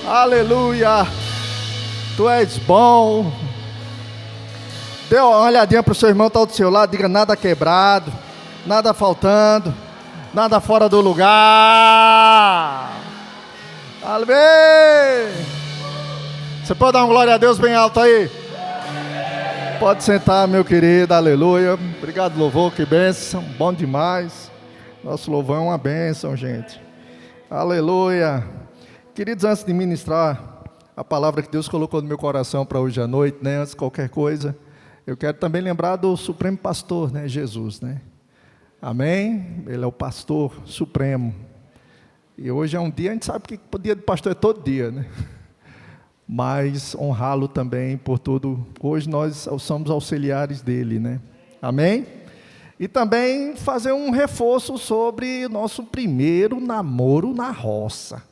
Aleluia. Tu és bom. Dê uma olhadinha para o seu irmão que está do seu lado. Diga: nada quebrado, nada faltando, nada fora do lugar. Aleluia. Você pode dar uma glória a Deus bem alto aí? Pode sentar, meu querido. Aleluia. Obrigado, louvor, que bênção. Bom demais. Nosso louvor é uma bênção, gente. Aleluia. Queridos, antes de ministrar a palavra que Deus colocou no meu coração para hoje à noite, né, antes de qualquer coisa, eu quero também lembrar do Supremo Pastor, né, Jesus, né? Amém? Ele é o Pastor Supremo. E hoje é um dia, a gente sabe que o dia do pastor é todo dia, né? Mas honrá-lo também por tudo. Hoje nós somos auxiliares dele, né? Amém? E também fazer um reforço sobre nosso primeiro namoro na roça.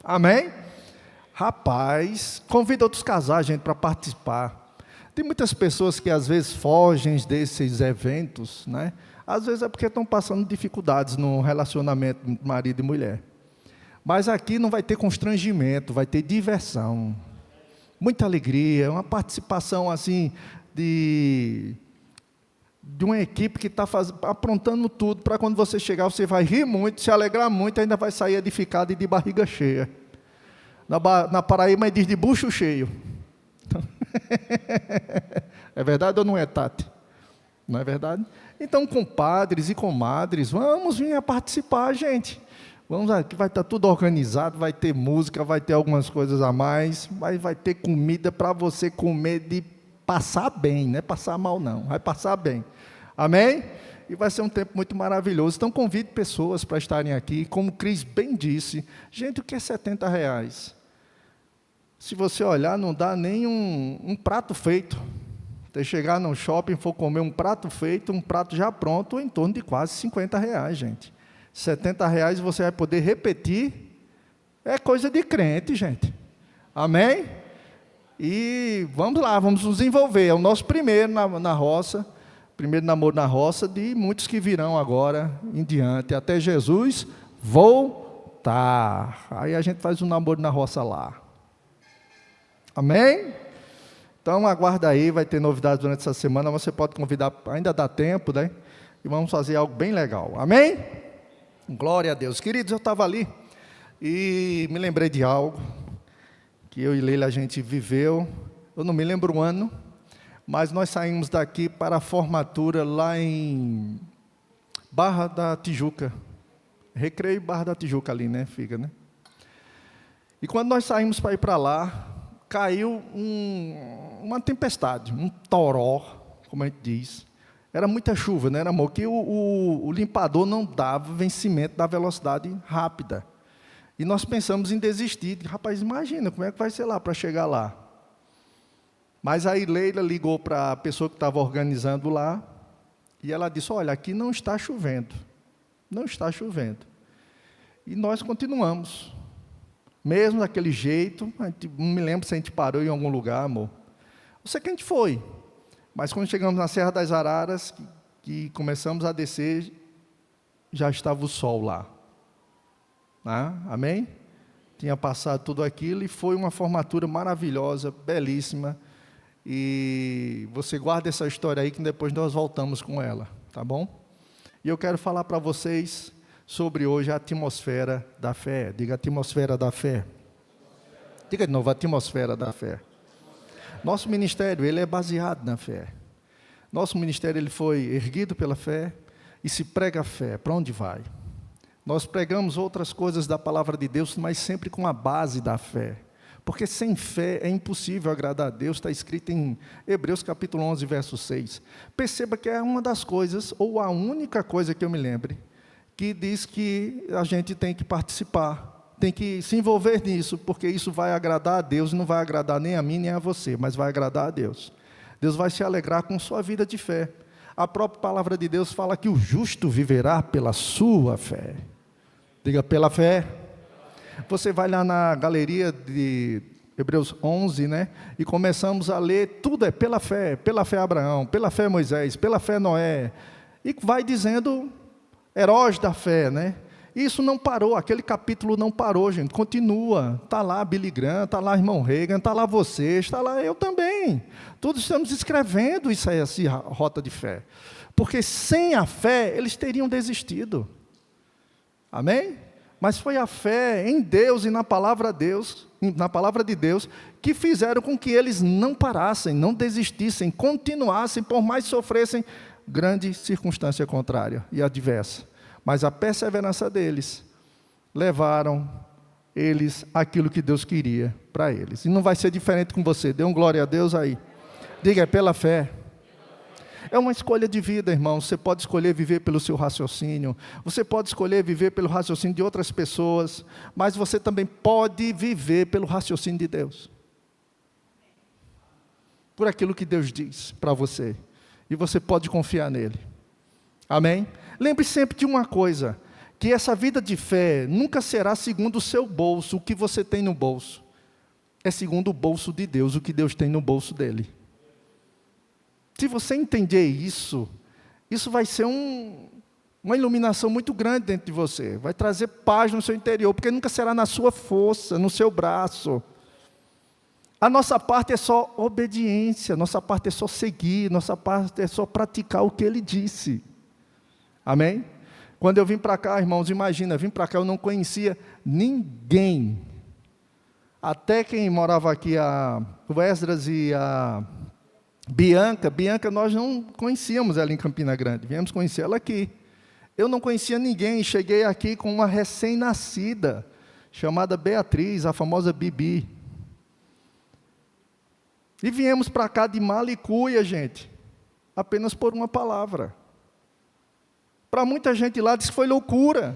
Amém? Rapaz, convida outros casais, gente, para participar. Tem muitas pessoas que às vezes fogem desses eventos, né? Às vezes é porque estão passando dificuldades no relacionamento marido e mulher. Mas aqui não vai ter constrangimento, vai ter diversão. Muita alegria, uma participação assim de uma equipe que está aprontando tudo para quando você chegar, você vai rir muito, se alegrar muito, ainda vai sair edificado e de barriga cheia. Na Paraíba diz de bucho cheio. É verdade ou não é, Tati? Não é verdade? Então, compadres e comadres, vamos vir a participar, gente. Vamos aqui, vai estar tudo organizado, vai ter música, vai ter algumas coisas a mais, vai ter comida para você comer de passar bem, não é passar mal não, vai passar bem. Amém? E vai ser um tempo muito maravilhoso. Então, convido pessoas para estarem aqui. Como o Cris bem disse, gente, o que é R$70? Se você olhar, não dá nem um prato feito. Você chegar no shopping, for comer um prato feito, um prato já pronto, em torno de quase R$50, gente. R$70 você vai poder repetir. É coisa de crente, gente. Amém? E vamos lá, vamos nos envolver. É o nosso primeiro na roça. Primeiro namoro na roça, de muitos que virão agora em diante, até Jesus voltar. Aí a gente faz um namoro na roça lá. Amém? Então aguarda aí, vai ter novidades durante essa semana, você pode convidar, ainda dá tempo, né? E vamos fazer algo bem legal. Amém? Glória a Deus. Queridos, eu estava ali e me lembrei de algo que eu e Leila a gente viveu. Eu não me lembro o ano, mas nós saímos daqui para a formatura lá em Barra da Tijuca. Recreio Barra da Tijuca ali, né? Fica, né? E quando nós saímos para ir para lá, caiu uma tempestade, um toró, como a gente diz. Era muita chuva, né, amor? Que o limpador não dava vencimento da velocidade rápida. E nós pensamos em desistir. Rapaz, imagina como é que vai ser lá para chegar lá. Mas aí Leila ligou para a pessoa que estava organizando lá, e ela disse: olha, aqui não está chovendo. Não está chovendo. E nós continuamos. Mesmo daquele jeito, não me lembro se a gente parou em algum lugar, amor. Eu sei que a gente foi. Mas quando chegamos na Serra das Araras, que começamos a descer, já estava o sol lá. Amém? Tinha passado tudo aquilo e foi uma formatura maravilhosa, belíssima. E você guarda essa história aí que depois nós voltamos com ela, tá bom? E eu quero falar para vocês sobre hoje a atmosfera da fé. Diga: atmosfera da fé. Diga de novo: atmosfera da fé. Nosso ministério, ele é baseado na fé. Nosso ministério, ele foi erguido pela fé e se prega a fé. Para onde vai? Nós pregamos outras coisas da palavra de Deus, mas sempre com a base da fé. Porque sem fé é impossível agradar a Deus, está escrito em Hebreus capítulo 11, verso 6. Perceba que é uma das coisas, ou a única coisa que eu me lembre, que diz que a gente tem que participar. Tem que se envolver nisso, porque isso vai agradar a Deus, e não vai agradar nem a mim, nem a você, mas vai agradar a Deus. Deus vai se alegrar com sua vida de fé. A própria palavra de Deus fala que o justo viverá pela sua fé. Diga: pela fé. Você vai lá na galeria de Hebreus 11, né? E começamos a ler, tudo é pela fé Abraão, pela fé Moisés, pela fé Noé. E vai dizendo heróis da fé, né? E isso não parou, aquele capítulo não parou, gente, continua. Está lá Billy Graham, está lá irmão Reagan, está lá vocês, está lá eu também. Todos estamos escrevendo isso aí, essa rota de fé. Porque sem a fé, eles teriam desistido. Amém? Mas foi a fé em Deus e na palavra de Deus, que fizeram com que eles não parassem, não desistissem, continuassem, por mais sofressem grande circunstância contrária e adversa. Mas a perseverança deles levaram eles àquilo que Deus queria para eles. E não vai ser diferente com você. Dê um glória a Deus aí. Diga, é pela fé. É uma escolha de vida, irmão. Você pode escolher viver pelo seu raciocínio. Você pode escolher viver pelo raciocínio de outras pessoas. Mas você também pode viver pelo raciocínio de Deus. Por aquilo que Deus diz para você. E você pode confiar nele. Amém? Lembre sempre de uma coisa. Que essa vida de fé nunca será segundo o seu bolso, o que você tem no bolso. É segundo o bolso de Deus, o que Deus tem no bolso dele. Se você entender isso, isso vai ser uma iluminação muito grande dentro de você. Vai trazer paz no seu interior, porque nunca será na sua força, no seu braço. A nossa parte é só obediência, nossa parte é só seguir, nossa parte é só praticar o que Ele disse. Amém? Quando eu vim para cá, irmãos, imagina, vim para cá, eu não conhecia ninguém. Até quem morava aqui, o Esdras e a Bianca, nós não conhecíamos ela em Campina Grande, viemos conhecer ela aqui. Eu não conhecia ninguém, cheguei aqui com uma recém-nascida, chamada Beatriz, a famosa Bibi. E viemos para cá de Malicuia, gente, apenas por uma palavra. Para muita gente lá, disse que foi loucura.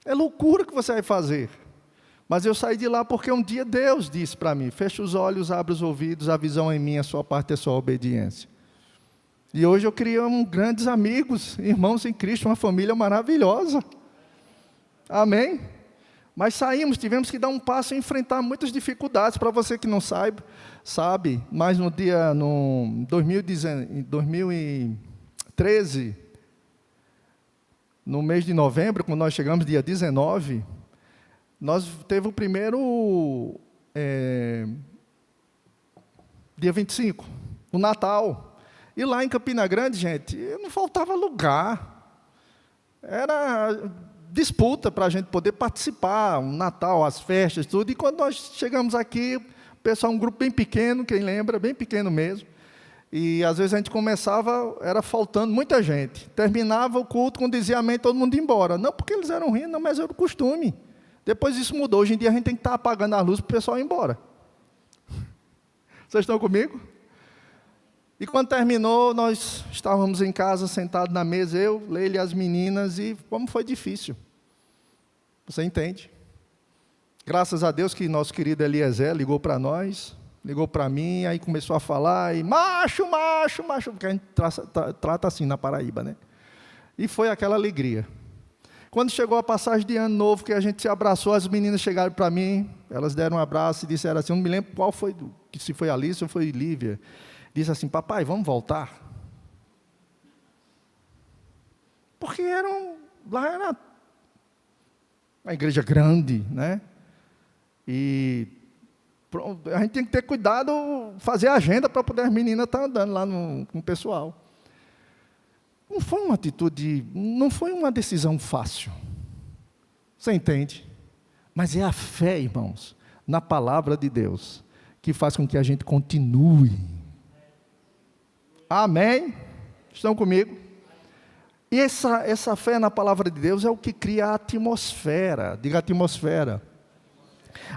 É loucura que você vai fazer. Mas eu saí de lá porque um dia Deus disse para mim, fecha os olhos, abre os ouvidos, a visão é minha, a sua parte é só obediência. E hoje eu criei grandes amigos, irmãos em Cristo, uma família maravilhosa. Amém? Mas saímos, tivemos que dar um passo e enfrentar muitas dificuldades. Para você que não sabe, mas no 2013, no mês de novembro, quando nós chegamos, dia 19, nós teve o primeiro, dia 25, o Natal. E lá em Campina Grande, gente, não faltava lugar. Era disputa para a gente poder participar, o Natal, as festas, tudo. E quando nós chegamos aqui, o pessoal, um grupo bem pequeno, quem lembra, bem pequeno mesmo. E às vezes a gente começava, era faltando muita gente. Terminava o culto, quando dizia amém, todo mundo ia embora. Não porque eles eram ruins, não, mas era o costume. Depois isso mudou. Hoje em dia a gente tem que estar apagando a luz para o pessoal ir embora. Vocês estão comigo? E quando terminou, nós estávamos em casa, sentados na mesa, eu, Leila e as meninas, e como foi difícil. Você entende? Graças a Deus que nosso querido Eliezer ligou para nós, ligou para mim, aí começou a falar, e macho, porque a gente trata assim na Paraíba, né? E foi aquela alegria. Quando chegou a passagem de ano novo, que a gente se abraçou, as meninas chegaram para mim, elas deram um abraço e disseram assim, eu não me lembro qual foi, se foi Alice ou foi Lívia, disse assim, papai, vamos voltar? Porque lá era uma igreja grande, né? E a gente tem que ter cuidado, fazer agenda para poder as meninas estar andando lá com o pessoal. Não foi uma atitude, não foi uma decisão fácil. Você entende? Mas é a fé, irmãos, na palavra de Deus, que faz com que a gente continue. Amém? Estão comigo? E essa fé na palavra de Deus é o que cria a atmosfera. Diga atmosfera.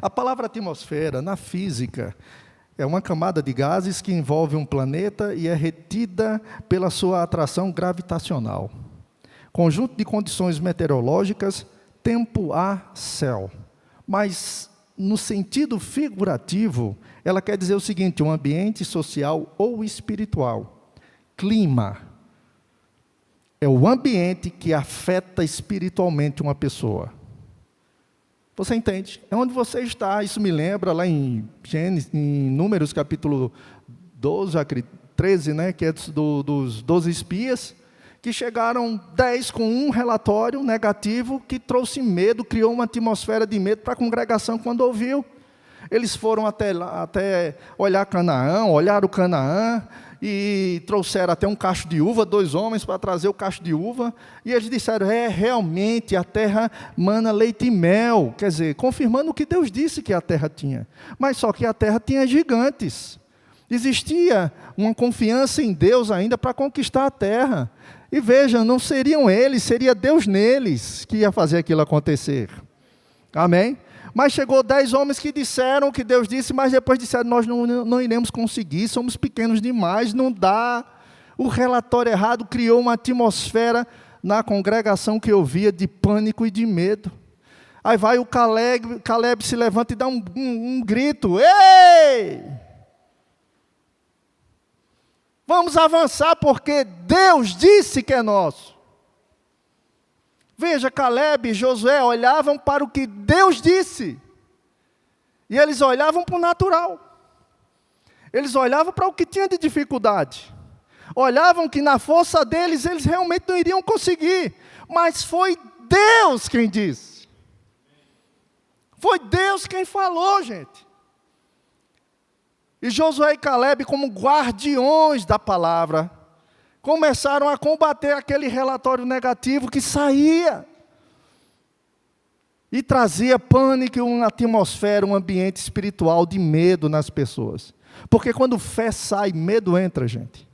A palavra atmosfera, na física, é uma camada de gases que envolve um planeta e é retida pela sua atração gravitacional. Conjunto de condições meteorológicas, tempo, ar, céu. Mas, no sentido figurativo, ela quer dizer o seguinte, um ambiente social ou espiritual. Clima é o ambiente que afeta espiritualmente uma pessoa. Você entende? É onde você está. Isso me lembra lá em Números, capítulo 12, 13, né, que é dos 12 espias, que chegaram 10 com um relatório negativo que trouxe medo, criou uma atmosfera de medo para a congregação quando ouviu. Eles foram até olhar Canaã, olharam Canaã e trouxeram até um cacho de uva, 2 homens para trazer o cacho de uva, e eles disseram, realmente a terra mana leite e mel, quer dizer, confirmando o que Deus disse que a terra tinha, mas só que a terra tinha gigantes, existia uma confiança em Deus ainda para conquistar a terra, e veja, não seriam eles, seria Deus neles que ia fazer aquilo acontecer, amém? Mas chegou 10 homens que disseram o que Deus disse, mas depois disseram, nós não iremos conseguir, somos pequenos demais, não dá. O relatório errado criou uma atmosfera na congregação que eu via de pânico e de medo. Aí vai o Caleb se levanta e dá um grito, ei! Vamos avançar porque Deus disse que é nosso. Veja, Caleb e Josué olhavam para o que Deus disse. E eles olhavam para o natural. Eles olhavam para o que tinha de dificuldade. Olhavam que na força deles, eles realmente não iriam conseguir. Mas foi Deus quem disse. Foi Deus quem falou, gente. E Josué e Caleb, como guardiões da palavra, começaram a combater aquele relatório negativo que saía e trazia pânico, uma atmosfera, um ambiente espiritual de medo nas pessoas. Porque quando fé sai, medo entra, gente.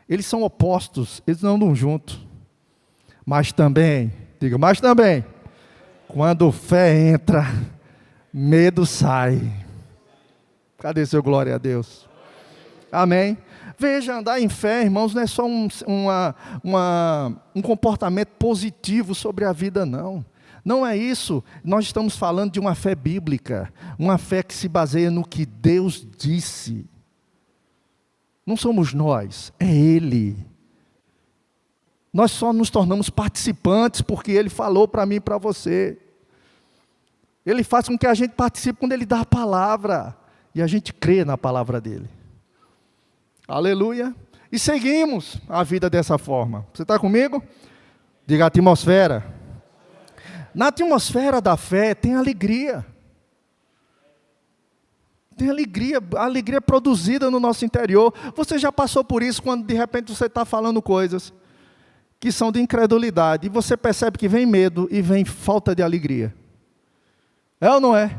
Eles são opostos, eles não andam juntos. Mas também, quando fé entra, medo sai. Cadê seu glória a Deus? Amém? Veja, andar em fé, irmãos, não é só um comportamento positivo sobre a vida, não. Não é isso. Nós estamos falando de uma fé bíblica, uma fé que se baseia no que Deus disse. Não somos nós, é Ele. Nós só nos tornamos participantes porque Ele falou para mim e para você. Ele faz com que a gente participe quando Ele dá a palavra, e a gente crê na palavra dEle. Aleluia. E seguimos a vida dessa forma. Você está comigo? Diga atmosfera. Na atmosfera da fé tem alegria. Tem alegria, a alegria produzida no nosso interior. Você já passou por isso quando de repente você está falando coisas que são de incredulidade. E você percebe que vem medo e vem falta de alegria. É ou não é?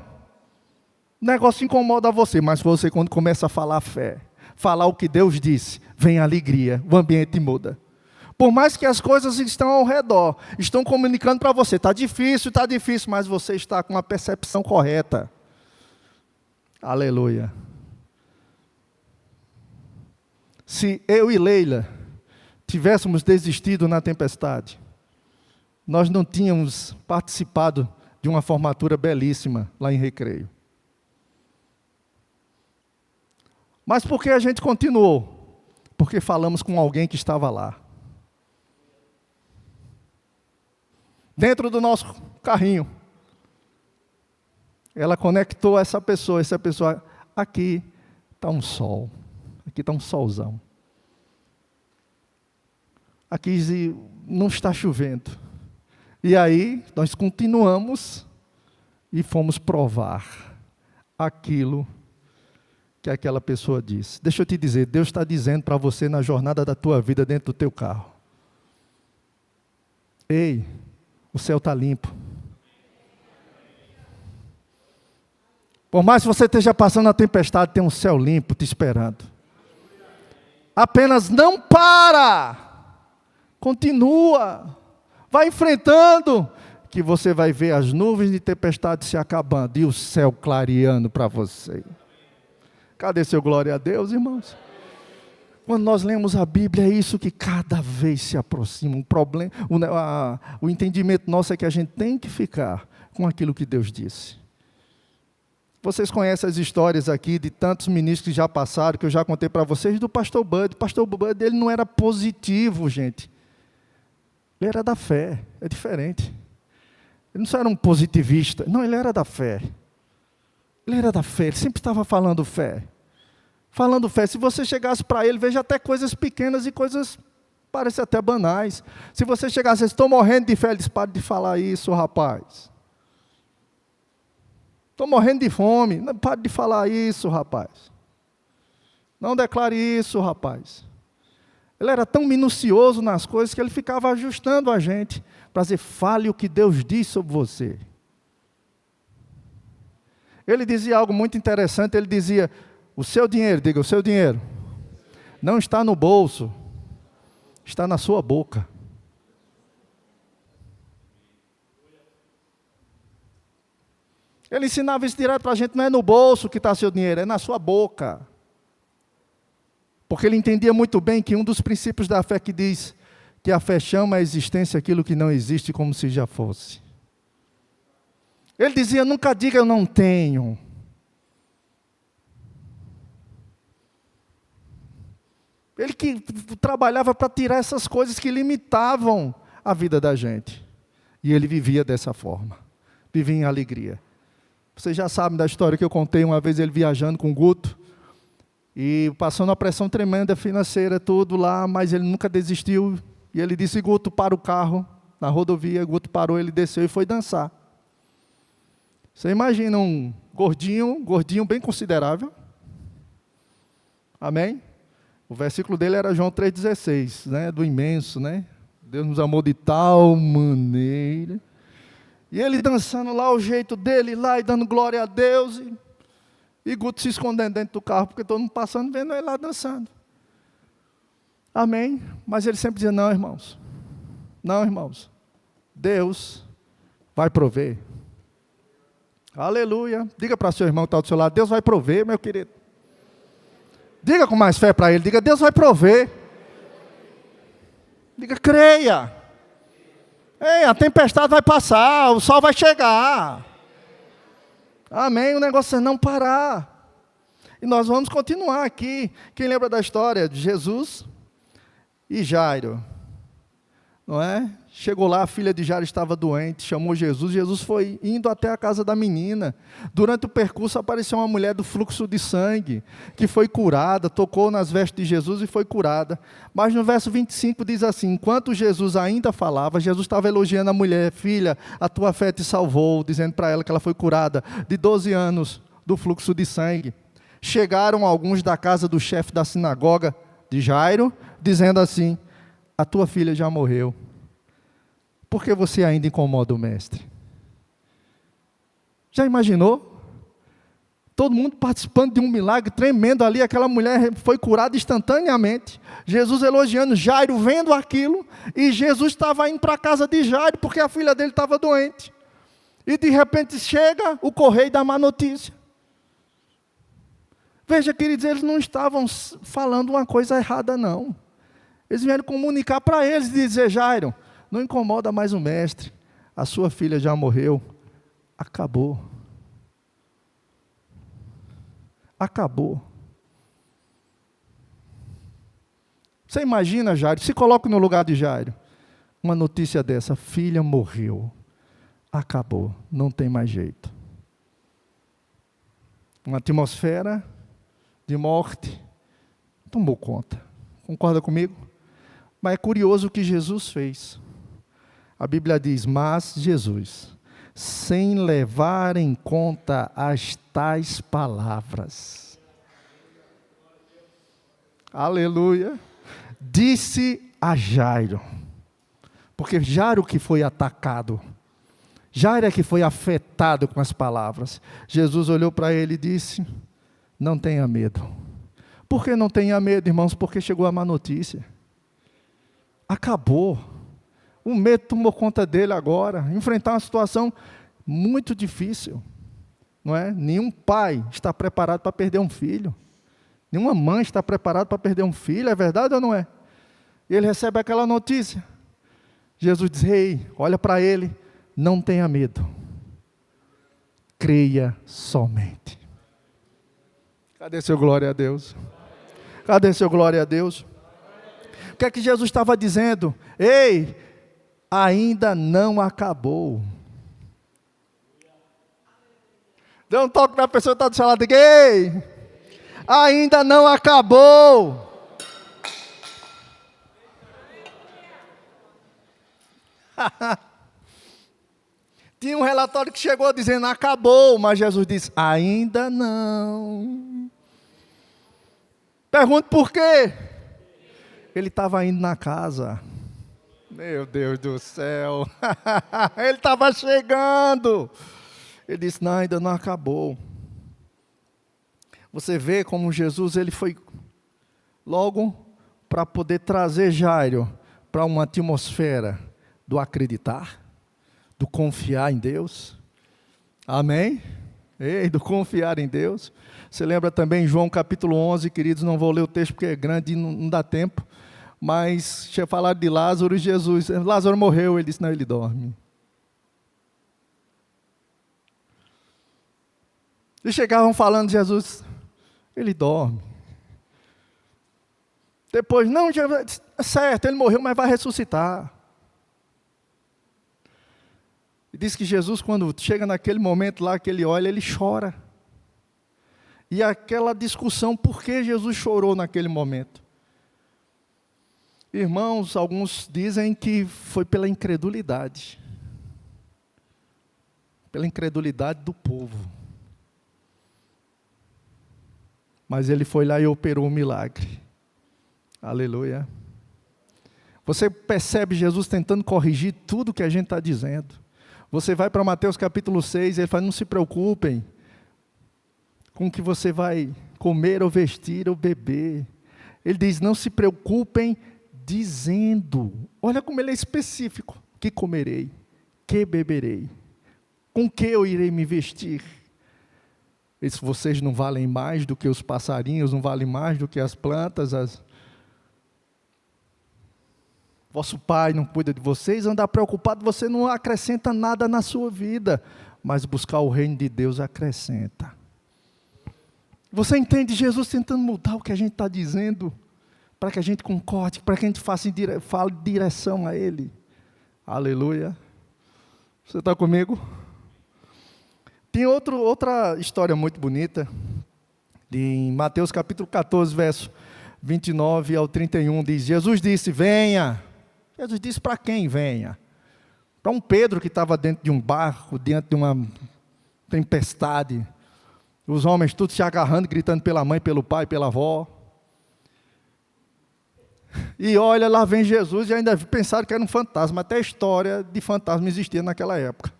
O negócio incomoda você, mas você quando começa a falar fé, falar o que Deus disse, vem alegria, o ambiente muda. Por mais que as coisas estão ao redor, estão comunicando para você, está difícil, mas você está com a percepção correta. Aleluia. Se eu e Leila tivéssemos desistido na tempestade, nós não tínhamos participado de uma formatura belíssima lá em Recreio. Mas por que a gente continuou? Porque falamos com alguém que estava lá. Dentro do nosso carrinho. Ela conectou essa pessoa, aqui está um sol, aqui está um solzão. Aqui não está chovendo. E aí, nós continuamos e fomos provar aquilo que aquela pessoa disse. Deixa eu te dizer, Deus está dizendo para você na jornada da tua vida dentro do teu carro. Ei, o céu está limpo. Por mais que você esteja passando a tempestade, tem um céu limpo te esperando. Apenas não para. Continua. Vai enfrentando, que você vai ver as nuvens de tempestade se acabando e o céu clareando para você. Cadê seu glória a Deus, irmãos? Quando nós lemos a Bíblia, é isso que cada vez se aproxima. O entendimento nosso é que a gente tem que ficar com aquilo que Deus disse. Vocês conhecem as histórias aqui de tantos ministros que já passaram, que eu já contei para vocês, do pastor Bud. O pastor Bud, ele não era positivo, gente. Ele era da fé, é diferente. Ele não só era um positivista, não, ele era da fé. Ele era da fé, ele sempre estava falando fé. Falando fé, se você chegasse para ele, veja até coisas pequenas e coisas Parece até banais. Se você chegasse, estou morrendo de fé, eles param de falar isso, rapaz. Estou morrendo de fome, não pare de falar isso, rapaz. Não declare isso, rapaz. Ele era tão minucioso nas coisas que ele ficava ajustando a gente para dizer, fale o que Deus diz sobre você. Ele dizia algo muito interessante, ele dizia, o seu dinheiro, diga, o seu dinheiro, não está no bolso, está na sua boca. Ele ensinava isso direto para a gente, não é no bolso que está seu dinheiro, é na sua boca. Porque ele entendia muito bem que um dos princípios da fé que diz que a fé chama à existência aquilo que não existe como se já fosse. Ele dizia, nunca diga eu não tenho. Ele que trabalhava para tirar essas coisas que limitavam a vida da gente. E ele vivia dessa forma. Vivia em alegria. Vocês já sabem da história que eu contei uma vez ele viajando com o Guto. E passando uma pressão tremenda financeira, tudo lá, mas ele nunca desistiu. E ele disse, Guto, para o carro na rodovia. Guto parou, ele desceu e foi dançar. Você imagina um gordinho bem considerável. Amém? O versículo dele era João 3,16, né? Do imenso, né? Deus nos amou de tal maneira. E ele dançando lá, o jeito dele lá, e dando glória a Deus. E Guto se escondendo dentro do carro, porque todo mundo passando, vendo ele lá dançando. Amém? Mas ele sempre dizia, não, irmãos. Não, irmãos. Deus vai prover. Aleluia. Diga para seu irmão que está do seu lado, Deus vai prover, meu querido. Diga com mais fé para ele, diga, Deus vai prover. Diga, creia. Ei, a tempestade vai passar, o sol vai chegar. Amém, o negócio é não parar. E nós vamos continuar aqui. Quem lembra da história de Jesus e Jairo? Não é? Chegou lá, a filha de Jairo estava doente, chamou Jesus. Jesus foi indo até a casa da menina. Durante o percurso apareceu uma mulher do fluxo de sangue, que foi curada, tocou nas vestes de Jesus e foi curada. Mas no verso 25 diz assim, enquanto Jesus ainda falava, Jesus estava elogiando a mulher, filha, a tua fé te salvou, dizendo para ela que ela foi curada de 12 anos do fluxo de sangue. Chegaram alguns da casa do chefe da sinagoga de Jairo, dizendo assim, a tua filha já morreu. Por que você ainda incomoda o mestre? Já imaginou? Todo mundo participando de um milagre tremendo ali, aquela mulher foi curada instantaneamente. Jesus elogiando, Jairo vendo aquilo, e Jesus estava indo para a casa de Jairo, porque a filha dele estava doente. E de repente chega o correio da má notícia. Veja, queridos, eles não estavam falando uma coisa errada, não. Eles vieram comunicar para eles e dizer, Jairo, não incomoda mais o mestre, a sua filha já morreu, acabou. Acabou. Você imagina, Jairo, se coloca no lugar de Jairo, uma notícia dessa, filha morreu, acabou, não tem mais jeito. Uma atmosfera de morte tomou conta. Concorda comigo? Mas é curioso o que Jesus fez. A Bíblia diz, mas Jesus, sem levar em conta as tais palavras, aleluia, disse a Jairo, porque Jairo que foi atacado, Jairo é que foi afetado com as palavras. Jesus olhou para ele e disse, não tenha medo. Por que não tenha medo, irmãos? Porque chegou a má notícia. Acabou. O medo tomou conta dele agora. Enfrentar uma situação muito difícil. Não é? Nenhum pai está preparado para perder um filho. Nenhuma mãe está preparada para perder um filho. É verdade ou não é? E ele recebe aquela notícia. Jesus diz, ei, olha para ele. Não tenha medo. Creia somente. Cadê seu glória a Deus? Cadê seu glória a Deus? O que é que Jesus estava dizendo? Ei, ainda não acabou. Dê um toque na pessoa que está do seu lado. Ei, ainda não acabou. Tinha um relatório que chegou dizendo, acabou, mas Jesus disse, ainda não. Pergunto por quê? Ele estava indo na casa. Meu Deus do céu. Ele estava chegando. Ele disse, não, ainda não acabou. Você vê como Jesus, ele foi logo para poder trazer Jairo para uma atmosfera do acreditar, do confiar em Deus. Amém? Ei, do confiar em Deus. Você lembra também João capítulo 11, queridos, não vou ler o texto porque é grande e não dá tempo, mas tinha falado de Lázaro e Jesus. Lázaro morreu, ele disse, não, ele dorme. E chegavam falando de Jesus, ele dorme. Depois, não, certo, ele morreu, mas vai ressuscitar. E diz que Jesus, quando chega naquele momento lá que ele olha, ele chora. E aquela discussão, por que Jesus chorou naquele momento? Irmãos, alguns dizem que foi pela incredulidade. Pela incredulidade do povo. Mas ele foi lá e operou um milagre. Aleluia. Você percebe Jesus tentando corrigir tudo que a gente está dizendo. Você vai para Mateus capítulo 6, ele fala, não se preocupem com o que você vai comer ou vestir ou beber. Ele diz, não se preocupem dizendo. Olha como ele é específico. Que comerei? Que beberei? Com que eu irei me vestir? Ele diz, vocês não valem mais do que os passarinhos, não valem mais do que as plantas, vosso pai não cuida de vocês, andar preocupado, você não acrescenta nada na sua vida, mas buscar o reino de Deus acrescenta. Você entende Jesus tentando mudar o que a gente está dizendo, para que a gente concorde, para que a gente fale direção a Ele. Aleluia. Você está comigo? Tem outra história muito bonita, em Mateus capítulo 14, verso 29 ao 31, diz, Jesus disse, venha. Jesus disse para quem venha? Para um Pedro que estava dentro de um barco, diante de uma tempestade, os homens todos se agarrando, gritando pela mãe, pelo pai, pela avó. E olha, lá vem Jesus e ainda pensaram que era um fantasma, até a história de fantasma existia naquela época.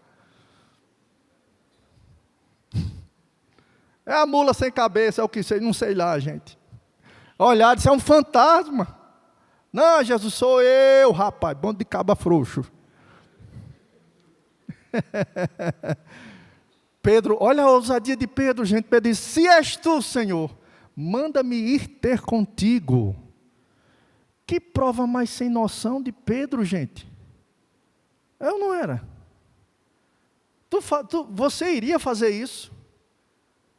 É a mula sem cabeça, é o que sei, não sei lá, gente. Olhar, isso é um fantasma. Não, Jesus, sou eu, rapaz, bando de caba frouxo. Pedro, olha a ousadia de Pedro, gente. Pedro diz, se és tu, Senhor, manda-me ir ter contigo. Que prova mais sem noção de Pedro, gente. Eu não era. Você iria fazer isso?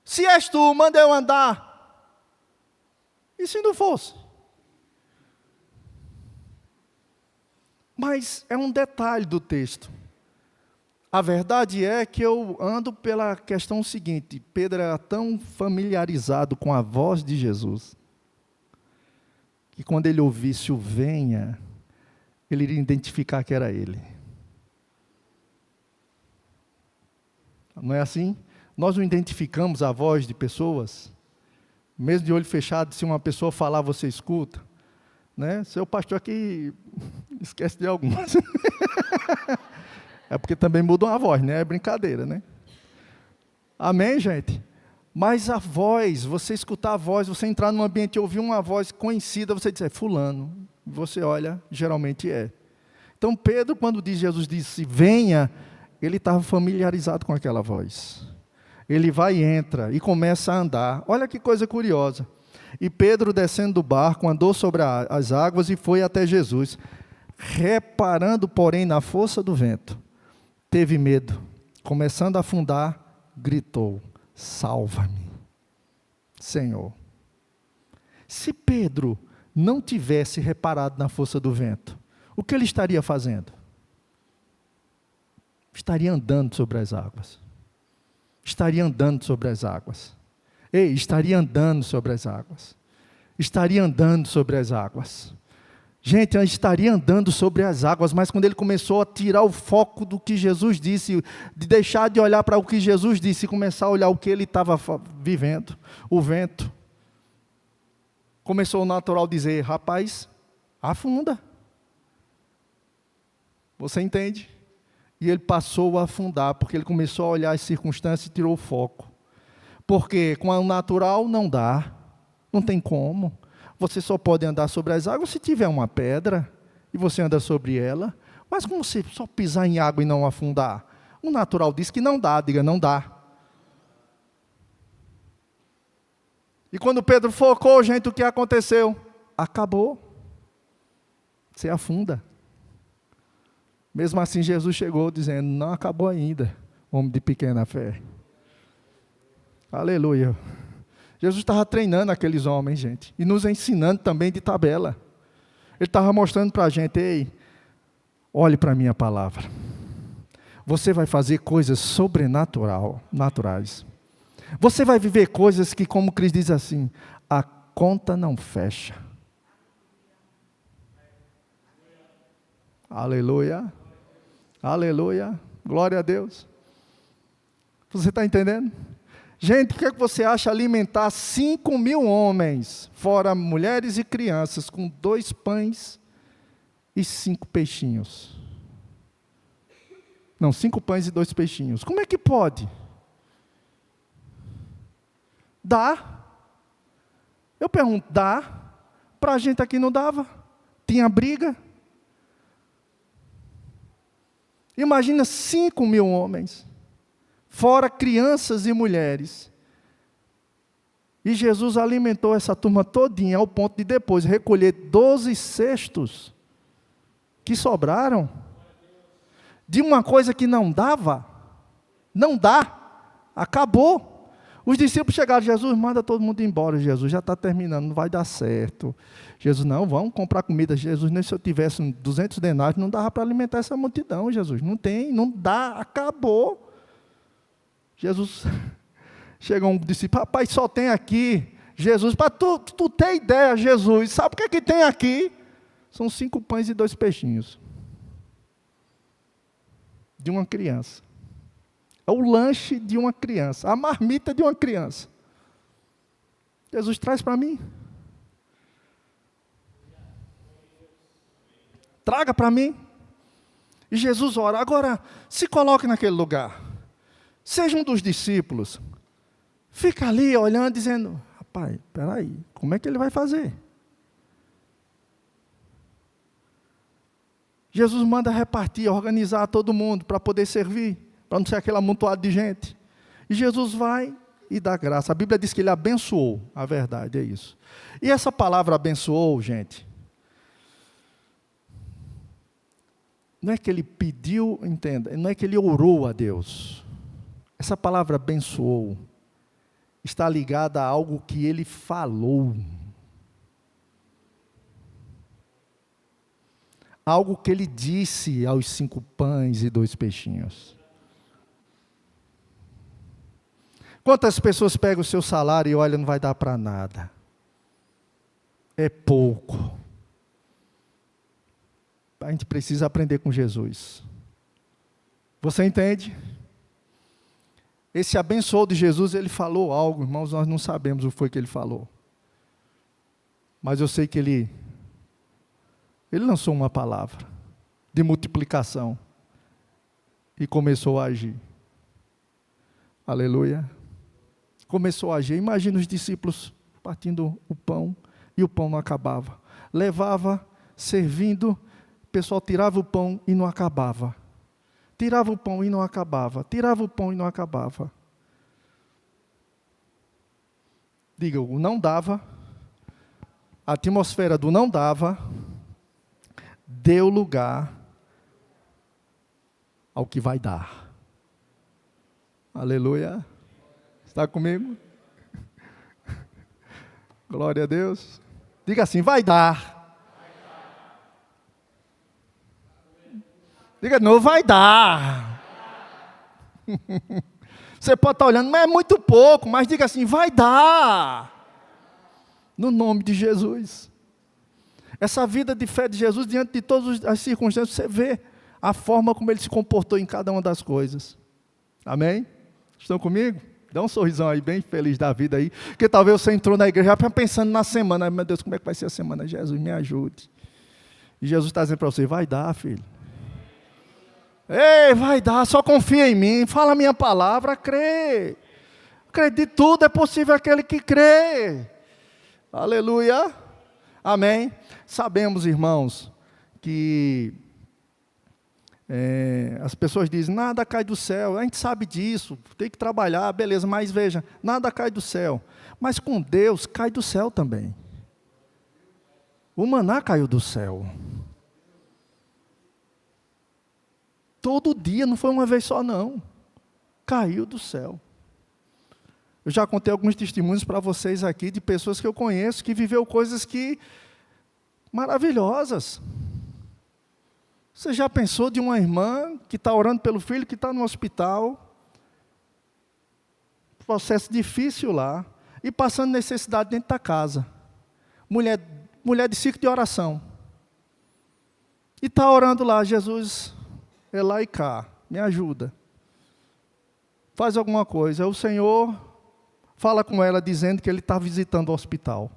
Se és tu, manda eu andar. E se não fosse? Mas é um detalhe do texto. A verdade é que eu ando pela questão seguinte, Pedro era tão familiarizado com a voz de Jesus, que quando ele ouvisse o venha, ele iria identificar que era ele. Não é assim? Nós não identificamos a voz de pessoas, mesmo de olho fechado, se uma pessoa falar, você escuta. Né? Seu pastor aqui esquece de algumas. É porque também mudam a voz, né? É brincadeira, né? Amém, gente? Mas a voz, você escutar a voz, você entrar num ambiente e ouvir uma voz conhecida, você diz, é fulano. Você olha, geralmente é. Então Pedro, quando Jesus disse, venha, ele estava familiarizado com aquela voz. Ele vai e entra e começa a andar. Olha que coisa curiosa. E Pedro, descendo do barco, andou sobre as águas e foi até Jesus. Reparando, porém, na força do vento, teve medo. Começando a afundar, gritou, salva-me, Senhor. Se Pedro não tivesse reparado na força do vento, o que ele estaria fazendo? Estaria andando sobre as águas. Estaria andando sobre as águas. Ei, estaria andando sobre as águas. Estaria andando sobre as águas. Gente, ele estaria andando sobre as águas, mas quando ele começou a tirar o foco do que Jesus disse, de deixar de olhar para o que Jesus disse e começar a olhar o que ele estava vivendo, o vento, começou o natural a dizer: rapaz, afunda. Você entende? E ele passou a afundar, porque ele começou a olhar as circunstâncias e tirou o foco. Porque com o natural não dá, não tem como. Você só pode andar sobre as águas se tiver uma pedra e você anda sobre ela. Mas como você só pisar em água e não afundar? O natural diz que não dá, diga não dá. E quando Pedro focou, gente, o que aconteceu? Acabou. Você afunda. Mesmo assim, Jesus chegou dizendo: não acabou ainda, homem de pequena fé. Aleluia. Jesus estava treinando aqueles homens, gente, e nos ensinando também de tabela. Ele estava mostrando para a gente: ei, olhe para a minha palavra. Você vai fazer coisas sobrenaturais. Você vai viver coisas que, como Cristo diz assim, a conta não fecha. Aleluia. Aleluia. Glória a Deus. Você está entendendo? Gente, o que é que você acha alimentar 5.000 homens, fora mulheres e crianças, com 2 pães e 5 peixinhos? Não, 5 pães e 2 peixinhos. Como é que pode? Dá. Eu pergunto, dá? Para a gente aqui não dava? Tinha briga? Imagina 5.000 homens, fora crianças e mulheres. E Jesus alimentou essa turma todinha, ao ponto de depois recolher 12 cestos que sobraram, de uma coisa que não dava, não dá, acabou. Os discípulos chegaram: Jesus, manda todo mundo embora, Jesus, já está terminando, não vai dar certo. Jesus: não, vamos comprar comida. Jesus: nem se eu tivesse 200 denários, não dava para alimentar essa multidão, Jesus, não tem, não dá, acabou. Jesus, chega um discípulo: rapaz, só tem aqui, Jesus, para tu ter ideia, Jesus, sabe o que é que tem aqui? São 5 pães e 2 peixinhos, de uma criança. É o lanche de uma criança, a marmita de uma criança. Jesus traz para mim. Traga para mim. E Jesus ora. Agora, se coloque naquele lugar. Seja um dos discípulos. Fica ali olhando, dizendo: rapaz, espera aí, como é que ele vai fazer? Jesus manda repartir, organizar todo mundo para poder servir, para não ser aquele amontoado de gente. E Jesus vai e dá graça. A Bíblia diz que ele abençoou. A verdade é isso. E essa palavra abençoou, gente, não é que ele pediu, entenda, não é que ele orou a Deus. Essa palavra abençoou está ligada a algo que ele falou. Algo que ele disse aos 5 pães e 2 peixinhos. Quantas pessoas pegam o seu salário e olham, não vai dar para nada? É pouco. A gente precisa aprender com Jesus. Você entende? Esse abençoou de Jesus, ele falou algo, irmãos, nós não sabemos o que foi que ele falou. Mas eu sei que ele lançou uma palavra de multiplicação e começou a agir. Aleluia. Começou a agir. Imagina os discípulos partindo o pão e o pão não acabava. Levava, servindo, o pessoal tirava o pão e não acabava. Tirava o pão e não acabava. Tirava o pão e não acabava. Diga, o não dava, a atmosfera do não dava, deu lugar ao que vai dar. Aleluia. Está comigo? Glória a Deus. Diga assim: vai dar. Diga de novo: vai dar. Você pode estar olhando, mas é muito pouco, mas diga assim: vai dar. No nome de Jesus. Essa vida de fé de Jesus, diante de todas as circunstâncias, você vê a forma como ele se comportou em cada uma das coisas. Amém? Estão comigo? Dá um sorrisão aí, bem feliz da vida aí. Porque talvez você entrou na igreja já pensando na semana. Meu Deus, como é que vai ser a semana? Jesus, me ajude. E Jesus está dizendo para você, vai dar, filho. Ei, vai dar, só confia em mim. Fala a minha palavra, crê. Acredite, tudo é possível aquele que crê. Aleluia. Amém. Sabemos, irmãos, que as pessoas dizem, nada cai do céu. A gente sabe disso, tem que trabalhar, beleza. Mas veja, nada cai do céu. Mas com Deus, cai do céu também. O maná caiu do céu. Todo dia, não foi uma vez só não. Caiu do céu. Eu já contei alguns testemunhos para vocês aqui de pessoas que eu conheço que viveu coisas que maravilhosas. Você já pensou de uma irmã que está orando pelo filho que está no hospital, processo difícil lá, e passando necessidade dentro da casa. Mulher de ciclo de oração. E está orando lá, Jesus, é lá e cá, me ajuda. Faz alguma coisa. O Senhor fala com ela dizendo que ele está visitando o hospital.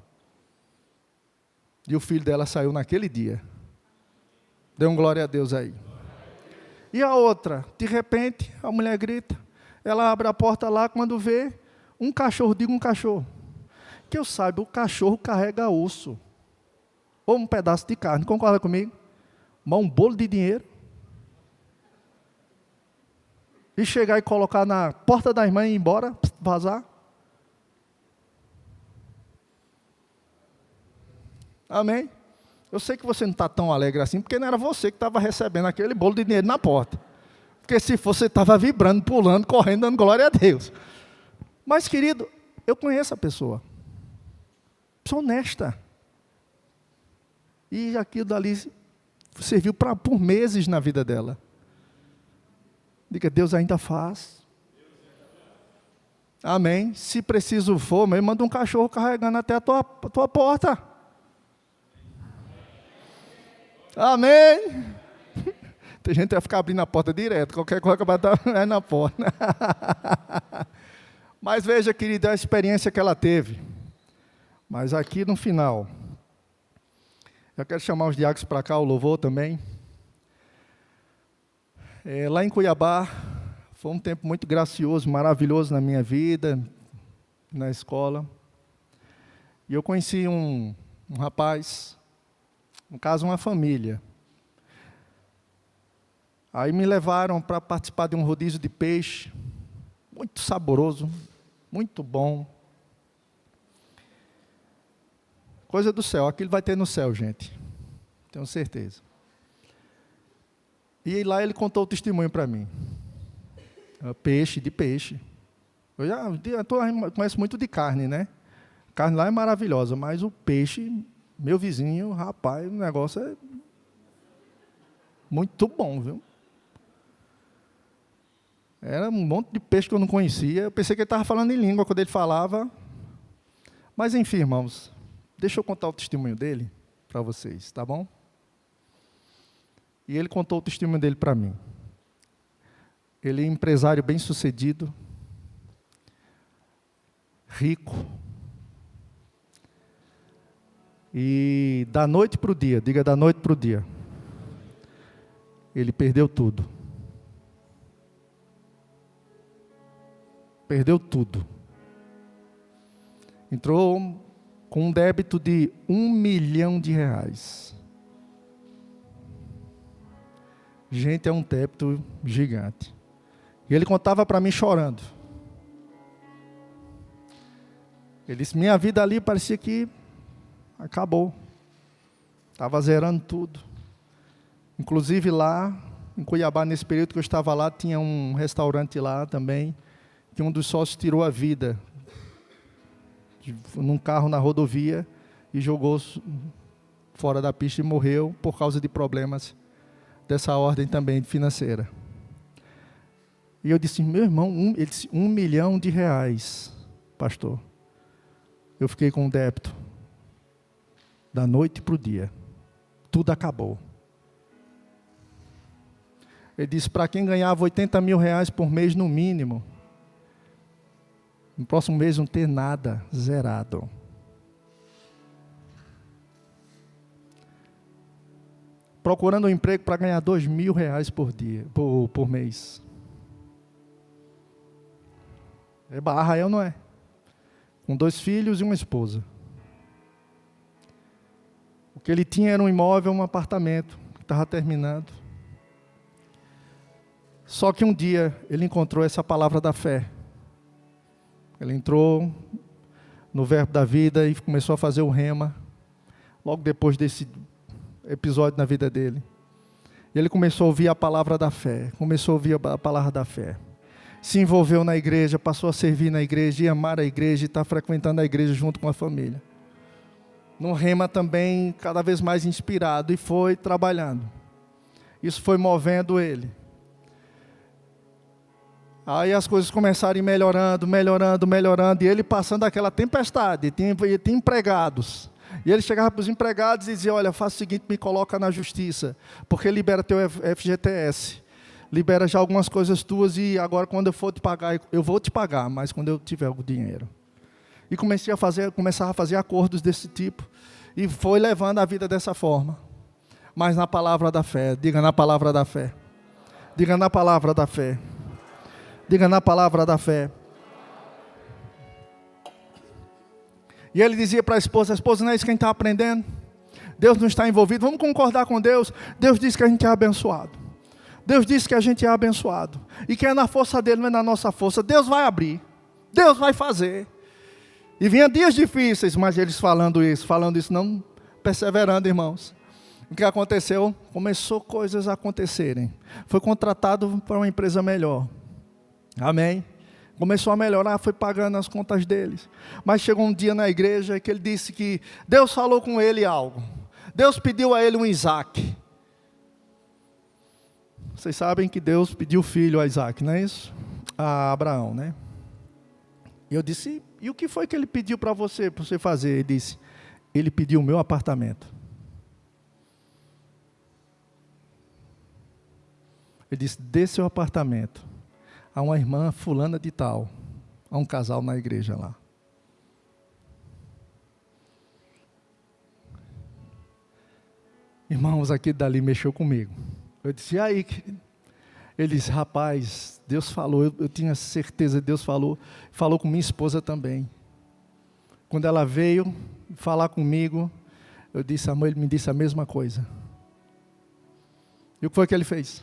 E o filho dela saiu naquele dia. Dê um glória a Deus aí. E a outra, de repente, a mulher grita. Ela abre a porta lá, quando vê um cachorro, diga um cachorro. Que eu saiba, o cachorro carrega osso. Ou um pedaço de carne, concorda comigo? Mas um bolo de dinheiro. E chegar e colocar na porta da irmã e ir embora, vazar. Amém? Eu sei que você não está tão alegre assim, porque não era você que estava recebendo aquele bolo de dinheiro na porta. Porque se fosse, você estava vibrando, pulando, correndo, dando glória a Deus. Mas, querido, eu conheço a pessoa. Sou honesta. E aquilo dali serviu por meses na vida dela. Diga, Deus ainda faz. Amém. Se preciso for, manda um cachorro carregando até a tua porta. Amém. Tem gente que vai ficar abrindo a porta direto. Qualquer coisa que vai estar na porta. Mas veja, querida, a experiência que ela teve. Mas aqui no final, eu quero chamar os diáconos para cá, o louvor também. Lá em Cuiabá, foi um tempo muito gracioso, maravilhoso na minha vida, na escola. E eu conheci um rapaz, no caso uma família. Aí me levaram para participar de um rodízio de peixe, muito saboroso, muito bom. Coisa do céu, aquilo vai ter no céu, gente. Tenho certeza. E lá ele contou o testemunho para mim. Peixe, de peixe. Eu conheço muito de carne, né? A carne lá é maravilhosa, mas o peixe, meu vizinho, rapaz, o negócio é muito bom, viu? Era um monte de peixe que eu não conhecia. Eu pensei que ele estava falando em língua quando ele falava. Mas enfim, irmãos, deixa eu contar o testemunho dele para vocês, tá bom? E ele contou o testemunho dele para mim. Ele é empresário bem-sucedido, rico. E da noite para o dia, diga da noite para o dia, ele perdeu tudo. Perdeu tudo. Entrou com um débito de R$1 milhão. Gente, é um débito gigante. E ele contava para mim chorando. Ele disse, minha vida ali parecia que acabou. Estava zerando tudo. Inclusive lá, em Cuiabá, nesse período que eu estava lá, tinha um restaurante lá também, que um dos sócios tirou a vida num carro na rodovia e jogou fora da pista e morreu por causa de problemas dessa ordem também financeira. E eu disse, meu irmão, ele disse, R$1 milhão, pastor. Eu fiquei com um débito da noite para o dia. tudo acabou. Ele disse, para quem ganhava 80 mil reais por mês no mínimo, no próximo mês não ter nada, zerado. Procurando um emprego para ganhar 2 mil reais por mês. É barra, ou não é? Com 2 filhos e uma esposa. O que ele tinha era um imóvel, um apartamento, que estava terminando. Só que um dia ele encontrou essa palavra da fé. Ele entrou no verbo da vida e começou a fazer o rema. Logo depois desse episódio na vida dele. Ele começou a ouvir a palavra da fé. Começou a ouvir a palavra da fé. Se envolveu na igreja, passou a servir na igreja, e amar a igreja e está frequentando a igreja junto com a família. No rema também, cada vez mais inspirado, e foi trabalhando. Isso foi movendo ele. Aí as coisas começaram a ir melhorando, e ele passando aquela tempestade, tinha empregados. E ele chegava para os empregados e dizia, olha, faça o seguinte, me coloca na justiça, porque libera teu FGTS, libera já algumas coisas tuas, e agora quando eu for te pagar, eu vou te pagar, mas quando eu tiver o dinheiro. E começava a fazer acordos desse tipo, e foi levando a vida dessa forma. Mas na palavra da fé, diga na palavra da fé, diga na palavra da fé, diga na palavra da fé. E ele dizia para a esposa não é isso que a gente está aprendendo? Deus não está envolvido, vamos concordar com Deus. Deus disse que a gente é abençoado. Deus disse que a gente é abençoado. E que é na força dele, não é na nossa força. Deus vai abrir, Deus vai fazer. E vinha dias difíceis, mas eles falando isso, não perseverando, irmãos. O que aconteceu? Começou coisas a acontecerem. Foi contratado para uma empresa melhor. Amém? Começou a melhorar, foi pagando as contas deles. Mas chegou um dia na igreja que ele disse que Deus falou com ele algo. Deus pediu a ele um Isaac. Vocês sabem que Deus pediu filho a Isaac, não é isso? A Abraão, né? E eu disse, e o que foi que ele pediu para você fazer? Ele disse, ele pediu o meu apartamento. Ele disse, dê seu apartamento a uma irmã fulana de tal, a um casal na igreja lá. Irmãos, aquilo dali mexeu comigo. Eu disse, e aí, querido? Ele disse, rapaz, Deus falou, eu tinha certeza, Deus falou com minha esposa também. Quando ela veio falar comigo, eu disse, amor, ele me disse a mesma coisa. E o que foi que ele fez?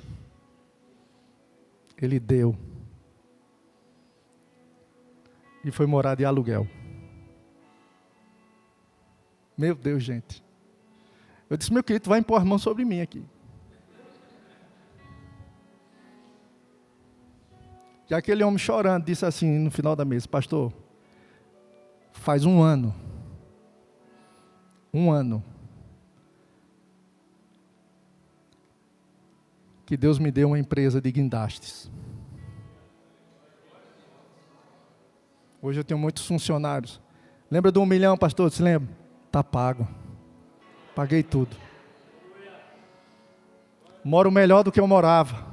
Ele deu. E foi morar de aluguel. Meu Deus, gente. Eu disse, meu querido, tu vai impor as mãos sobre mim aqui. E aquele homem chorando, disse assim no final da mesa, pastor, faz um ano, que Deus me deu uma empresa de guindastes. Hoje eu tenho muitos funcionários. Lembra do 1 milhão, pastor? Você lembra? Está pago. Paguei tudo. Moro melhor do que eu morava.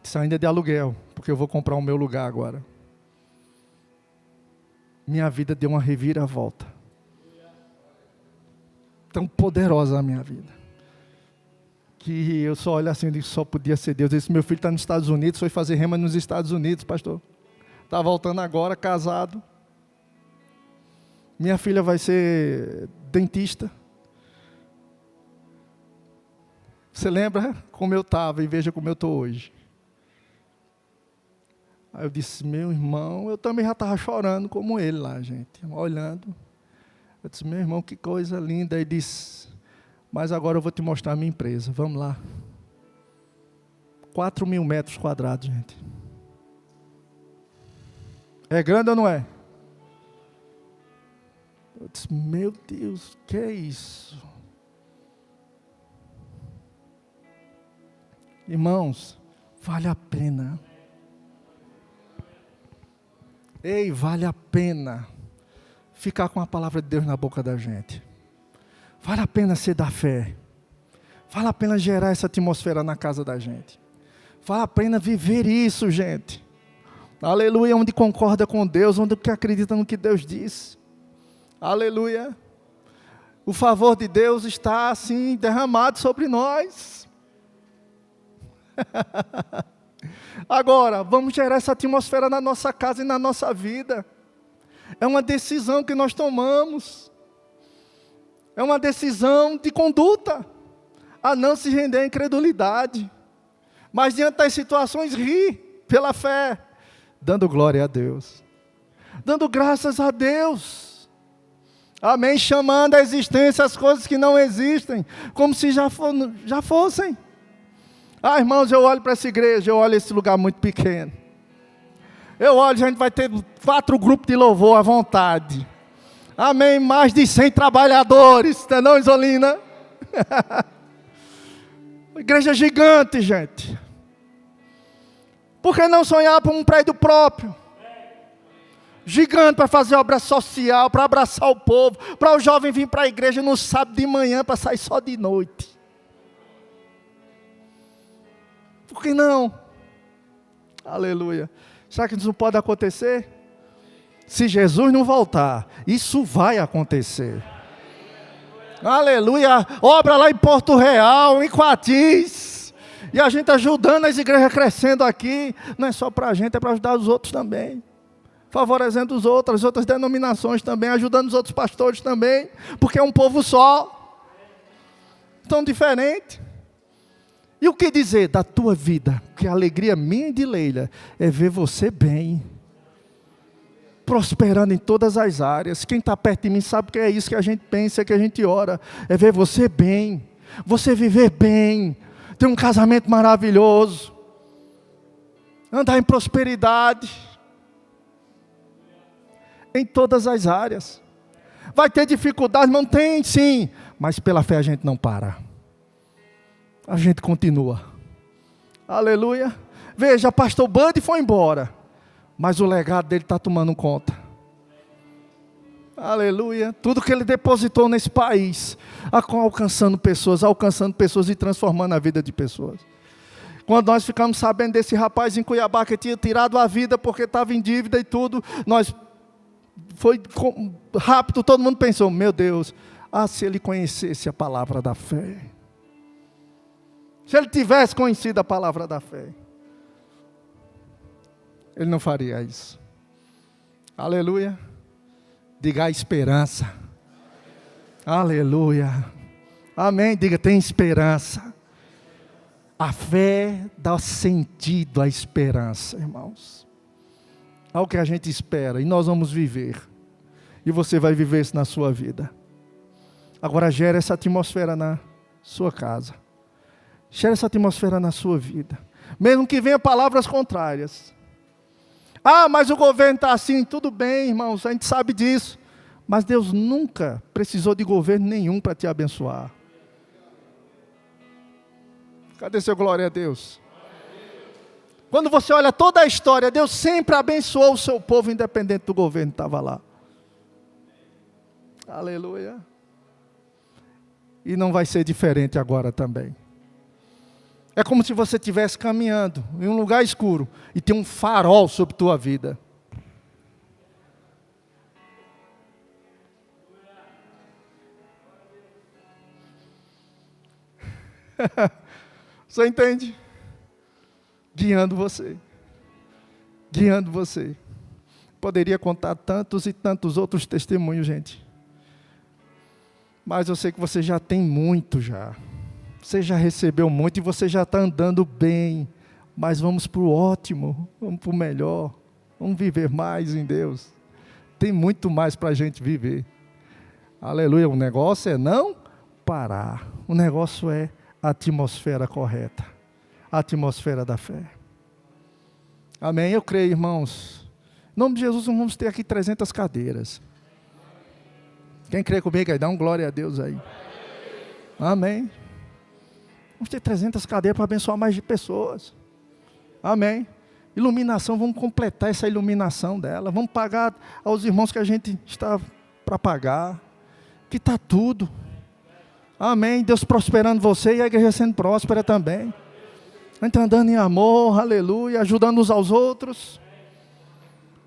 Isso ainda é de aluguel, porque eu vou comprar o meu lugar agora. Minha vida deu uma reviravolta. Tão poderosa a minha vida. Que eu só olho assim e só podia ser Deus. Esse meu filho está nos Estados Unidos, foi fazer rema nos Estados Unidos, pastor. Está voltando agora, casado. Minha filha vai ser dentista. Você lembra como eu estava e veja como eu estou hoje. Aí eu disse, meu irmão, eu também já estava chorando como ele lá, gente. Olhando. Eu disse, meu irmão, que coisa linda. Ele disse, mas agora eu vou te mostrar a minha empresa. Vamos lá. 4.000 metros quadrados, gente. É grande ou não é? Eu disse, meu Deus, que é isso? Irmãos, vale a pena. Ei, vale a pena ficar com a palavra de Deus na boca da gente. Vale a pena ser da fé. Vale a pena gerar essa atmosfera na casa da gente. Vale a pena viver isso, gente. Aleluia, onde concorda com Deus, onde acredita no que Deus diz. Aleluia. O favor de Deus está assim derramado sobre nós. Agora, vamos gerar essa atmosfera na nossa casa e na nossa vida. É uma decisão que nós tomamos. É uma decisão de conduta. A não se render à incredulidade. Mas diante das situações, rir pela fé. Dando glória a Deus. Dando graças a Deus. Amém? Chamando à existência as coisas que não existem. Como se já fossem. Ah, irmãos, eu olho para essa igreja, eu olho esse lugar muito pequeno. Eu olho, a gente vai ter 4 grupos de louvor à vontade. Amém? Mais de 100 trabalhadores, não é não, Isolina? Igreja gigante, gente. Por que não sonhar por um prédio próprio? Gigante para fazer obra social, para abraçar o povo, para o jovem vir para a igreja no sábado de manhã, para sair só de noite. Por que não? Aleluia. Será que isso não pode acontecer? Se Jesus não voltar, isso vai acontecer. Aleluia. Obra lá em Porto Real, em Coatis. E a gente ajudando as igrejas crescendo aqui. Não é só para a gente, é para ajudar os outros também. Favorecendo os outros, as outras denominações também. Ajudando os outros pastores também. Porque é um povo só. Tão diferente. E o que dizer da tua vida? Que a alegria minha e de Leila é ver você bem. Prosperando em todas as áreas. Quem está perto de mim sabe que é isso que a gente pensa, que a gente ora. É ver você bem. Você viver bem. Ter um casamento maravilhoso. Andar em prosperidade. Em todas as áreas. Vai ter dificuldade? Não tem, sim. Mas pela fé a gente não para. A gente continua. Aleluia. Veja, pastor Bud foi embora. Mas o legado dele está tomando conta. Aleluia. Tudo que ele depositou nesse país. Alcançando pessoas e transformando a vida de pessoas. Quando nós ficamos sabendo desse rapaz em Cuiabá que tinha tirado a vida porque estava em dívida e tudo. Foi rápido, todo mundo pensou, meu Deus. Se ele conhecesse a palavra da fé. Se ele tivesse conhecido a palavra da fé, ele não faria isso. Aleluia. Diga a esperança. Aleluia. Amém. Diga, tem esperança. A fé dá sentido à esperança, irmãos. Ao que a gente espera. E nós vamos viver. E você vai viver isso na sua vida. Agora gere essa atmosfera na sua casa. Gere essa atmosfera na sua vida. Mesmo que venha palavras contrárias. Mas o governo está assim. Tudo bem, irmãos, a gente sabe disso. Mas Deus nunca precisou de governo nenhum para te abençoar. Cadê seu glória a Deus? Quando você olha toda a história, Deus sempre abençoou o seu povo, independente do governo que estava lá. Aleluia. E não vai ser diferente agora também. É como se você estivesse caminhando em um lugar escuro e tem um farol sobre tua vida. Você entende? Guiando você. Guiando você. Poderia contar tantos e tantos outros testemunhos, gente. Mas eu sei que você já tem muito já. Você já recebeu muito e você já está andando bem. Mas vamos para o ótimo, vamos para o melhor. Vamos viver mais em Deus. Tem muito mais para a gente viver. Aleluia. O negócio é não parar. O negócio é a atmosfera correta. A atmosfera da fé. Amém? Eu creio, irmãos. Em nome de Jesus, vamos ter aqui 300 cadeiras. Quem crê comigo aí, dá um glória a Deus aí. Amém. Vamos ter 300 cadeiras para abençoar mais de pessoas. Amém. Iluminação, vamos completar essa iluminação dela. Vamos pagar aos irmãos que a gente está para pagar. Que está tudo. Amém. Deus prosperando você e a igreja sendo próspera também. A gente andando em amor, aleluia, ajudando uns aos outros.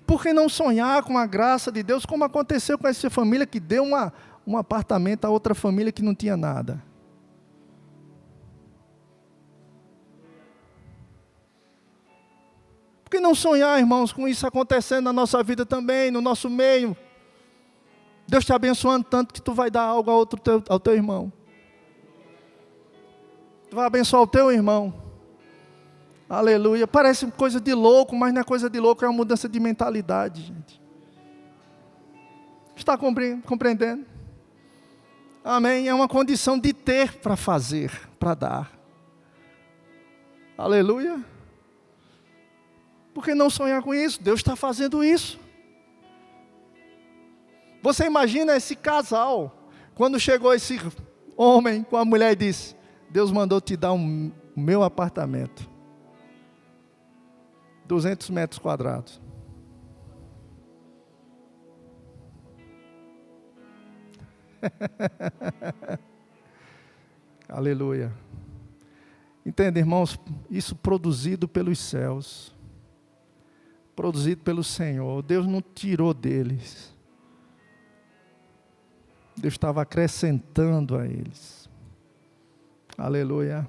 Por que não sonhar com a graça de Deus, como aconteceu com essa família que deu um apartamento a outra família que não tinha nada? Por que não sonhar, irmãos, com isso acontecendo na nossa vida também, no nosso meio? Deus te abençoando tanto que tu vai dar algo ao teu irmão. Tu vai abençoar o teu irmão. Aleluia. Parece coisa de louco, mas não é coisa de louco, é uma mudança de mentalidade, gente. Está compreendendo? Amém. É uma condição de ter para fazer, para dar. Aleluia. Por que não sonhar com isso? Deus está fazendo isso. Você imagina esse casal, quando chegou esse homem com a mulher e disse: Deus mandou te dar o meu apartamento. 200 metros quadrados. Aleluia. Entende, irmãos? Isso produzido pelos céus. Produzido pelo Senhor. Deus não tirou deles. Deus estava acrescentando a eles. Aleluia.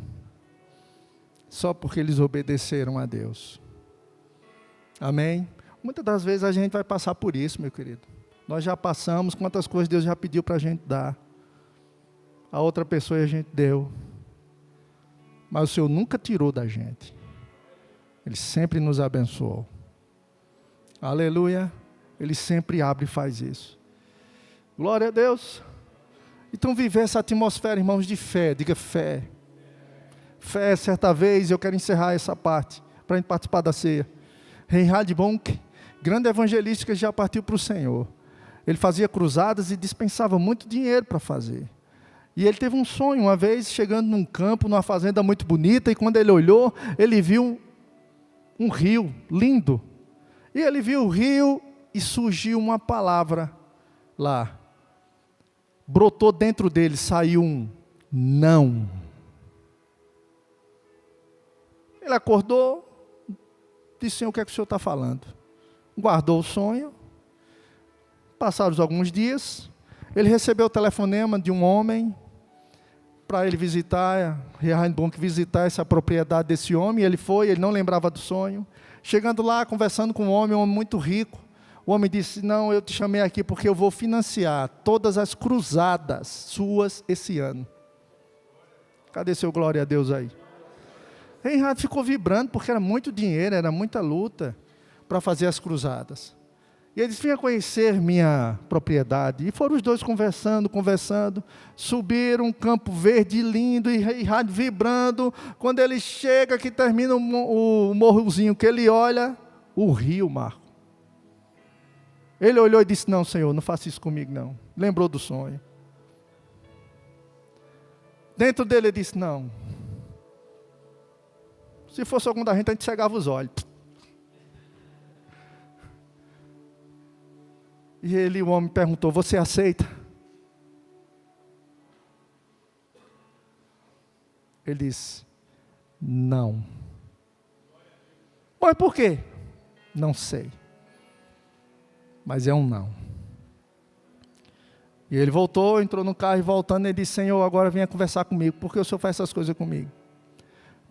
Só porque eles obedeceram a Deus. Amém? Muitas das vezes a gente vai passar por isso, meu querido. Nós já passamos, quantas coisas Deus já pediu para a gente dar. A outra pessoa a gente deu. Mas o Senhor nunca tirou da gente. Ele sempre nos abençoou. Aleluia. Ele sempre abre e faz isso. Glória a Deus. Então viver essa atmosfera, irmãos, de fé. Diga fé. Fé, certa vez, eu quero encerrar essa parte, para a gente participar da ceia. Reinhard Bonk, grande evangelista que já partiu para o Senhor. Ele fazia cruzadas e dispensava muito dinheiro para fazer. E ele teve um sonho, uma vez, chegando num campo, numa fazenda muito bonita, e quando ele olhou, ele viu um rio lindo. E ele viu o rio e surgiu uma palavra lá. Brotou dentro dele, saiu um não. Ele acordou, disse: Senhor, o que é que o Senhor está falando? Guardou o sonho. Passaram alguns dias, ele recebeu o telefonema de um homem para ele visitar, Reinhard visitar essa propriedade desse homem. Ele foi, ele não lembrava do sonho. Chegando lá, conversando com um homem muito rico, o homem disse: não, eu te chamei aqui porque eu vou financiar todas as cruzadas suas esse ano. Cadê seu glória a Deus aí? Reinhard ficou vibrando porque era muito dinheiro, era muita luta para fazer as cruzadas. E eles vinham conhecer minha propriedade. E foram os dois conversando. Subiram um campo verde lindo e Reinhard vibrando. Quando ele chega, que termina o morrozinho, que ele olha, o rio, Marco. Ele olhou e disse: não, Senhor, não faça isso comigo não. Lembrou do sonho. Dentro dele ele disse: não. Se fosse algum da gente, a gente cegava os olhos. E o homem perguntou: você aceita? Ele disse: não. Mas por quê? Não sei. Mas é um não. E ele voltou, entrou no carro e voltando, ele disse: Senhor, agora venha conversar comigo. Por que o Senhor faz essas coisas comigo?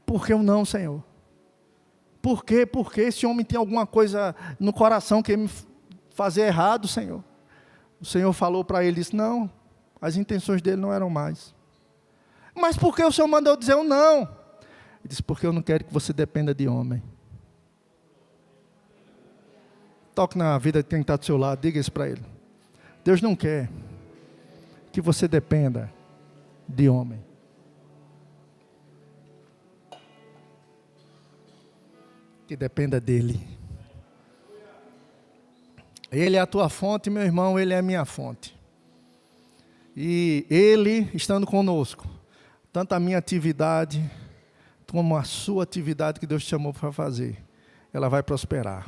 Por que eu não, Senhor? Por quê? Porque esse homem tem alguma coisa no coração que me fazer errado, Senhor. O Senhor falou para ele, disse: não, as intenções dele não eram mais. Mas por que o Senhor mandou dizer um não? Ele disse: porque eu não quero que você dependa de homem. Toque na vida de quem está do seu lado, diga isso para ele. Deus não quer que você dependa de homem. Que dependa dele. Ele é a tua fonte, meu irmão, ele é a minha fonte. E ele, estando conosco, tanto a minha atividade, como a sua atividade que Deus te chamou para fazer, ela vai prosperar.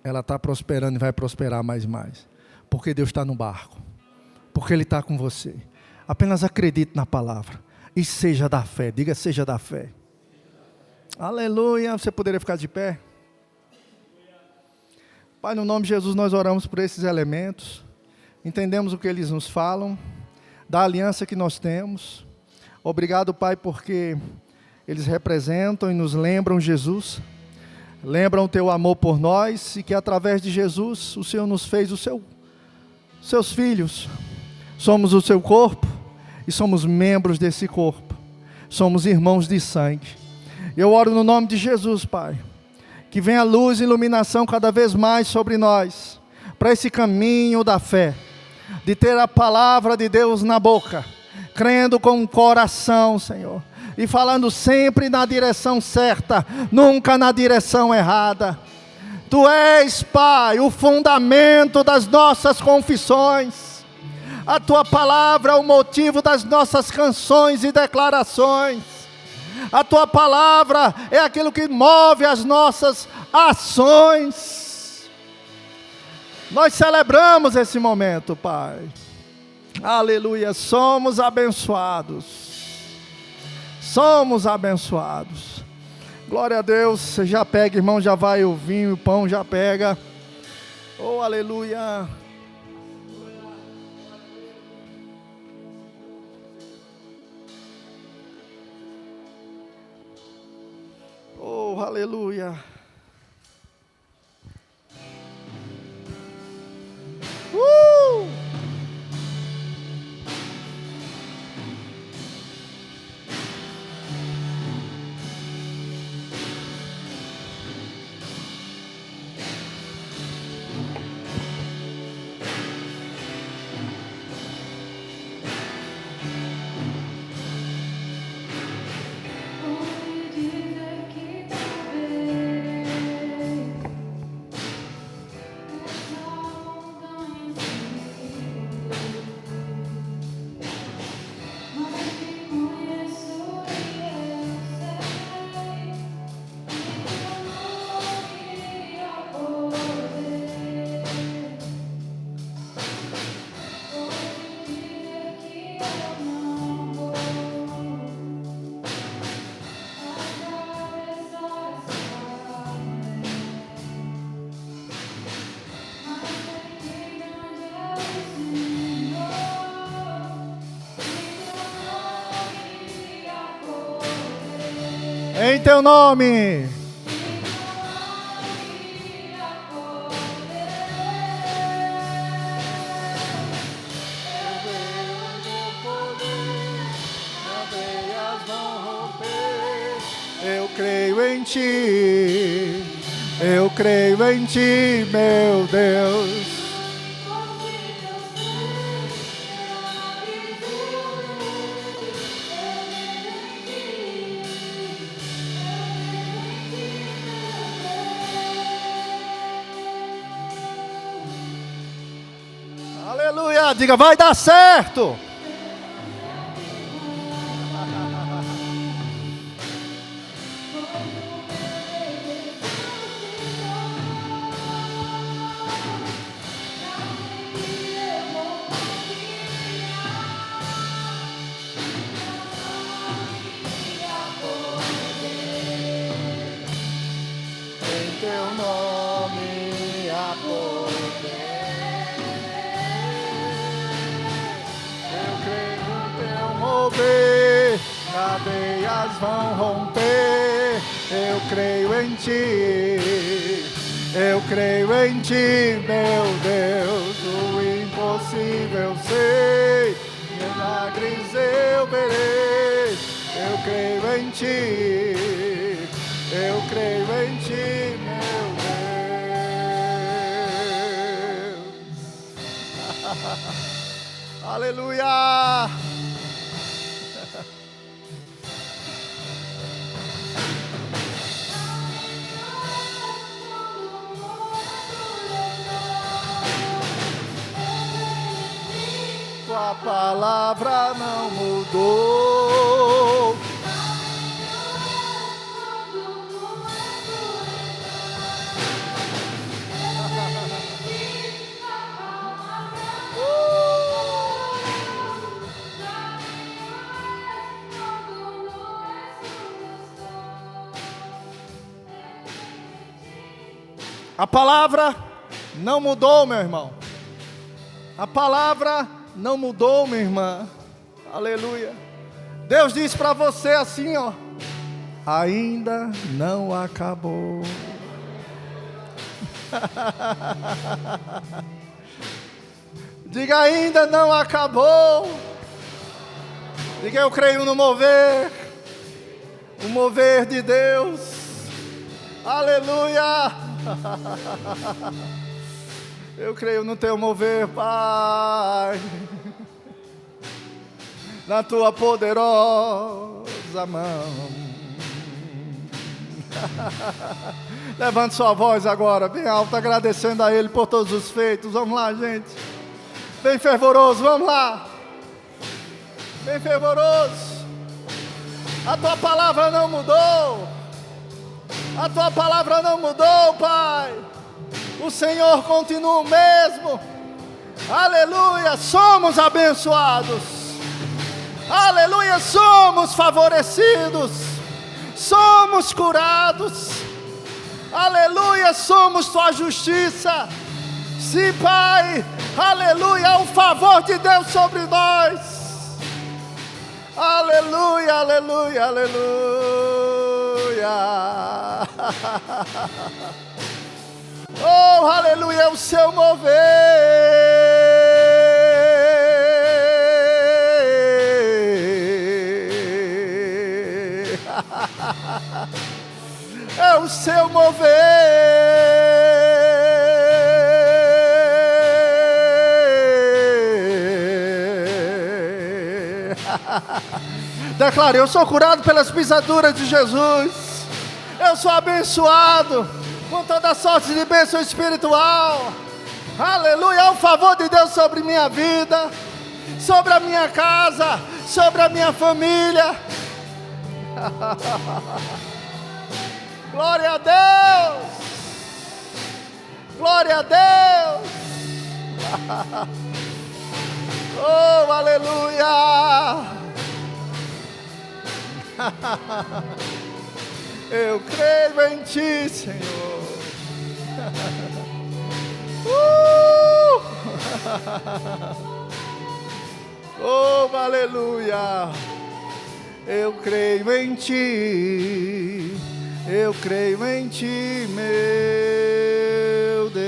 Ela está prosperando e vai prosperar mais e mais. Porque Deus está no barco. Porque Ele está com você. Apenas acredite na palavra. E seja da fé. Diga, seja da fé. Aleluia. Você poderia ficar de pé? Pai, no nome de Jesus, nós oramos por esses elementos. Entendemos o que eles nos falam, da aliança que nós temos. Obrigado, Pai, porque eles representam e nos lembram Jesus. Lembram o teu amor por nós e que através de Jesus o Senhor nos fez seus filhos. Somos o seu corpo e somos membros desse corpo. Somos irmãos de sangue. Eu oro no nome de Jesus, Pai, que venha luz e iluminação cada vez mais sobre nós, para esse caminho da fé, de ter a palavra de Deus na boca, crendo com o coração, Senhor, e falando sempre na direção certa, nunca na direção errada. Tu és, Pai, o fundamento das nossas confissões. A Tua palavra é o motivo das nossas canções e declarações. A Tua palavra é aquilo que move as nossas ações. Nós celebramos esse momento, Pai. Aleluia, somos abençoados. Somos abençoados. Glória a Deus. Você já pega, irmão, já vai o vinho, o pão já pega. Oh, aleluia. Oh, aleluia. Em teu nome. Eu creio em ti. Eu creio em ti, meu Deus. Aleluia, diga, vai dar certo. Em teu nome há poder. Eu creio no teu mover, cadeias vão romper. Eu creio em ti. Eu creio em ti, meu Deus. O impossível sei, milagres eu verei. Eu creio em ti. Eu creio em ti, meu Deus. Aleluia. Tua palavra não mudou. A palavra não mudou, meu irmão. A palavra não mudou, minha irmã. Aleluia. Deus diz para você assim, ó: ainda não acabou. Diga: ainda não acabou. Diga: eu creio no mover. O mover de Deus. Aleluia. Eu creio no teu mover, Pai, na tua poderosa mão. Levante sua voz agora, bem alto, agradecendo a Ele por todos os feitos. Vamos lá, gente. Bem fervoroso, vamos lá. Bem fervoroso. A tua palavra não mudou. A tua palavra não mudou, Pai. O Senhor continua o mesmo. Aleluia, somos abençoados. Aleluia, somos favorecidos. Somos curados. Aleluia, somos tua justiça. Sim, Pai. Aleluia, é o favor de Deus sobre nós. Aleluia, aleluia, aleluia. Oh, aleluia, é o seu mover. É o seu mover. Declare: eu sou curado pelas pisaduras de Jesus. Eu sou abençoado com toda sorte de bênção espiritual. Aleluia, é o favor de Deus sobre minha vida, sobre a minha casa, sobre a minha família. Glória a Deus. Glória a Deus. Oh, aleluia. Eu creio em Ti, Senhor. Oh, aleluia. Eu creio em Ti. Eu creio em Ti, meu Deus.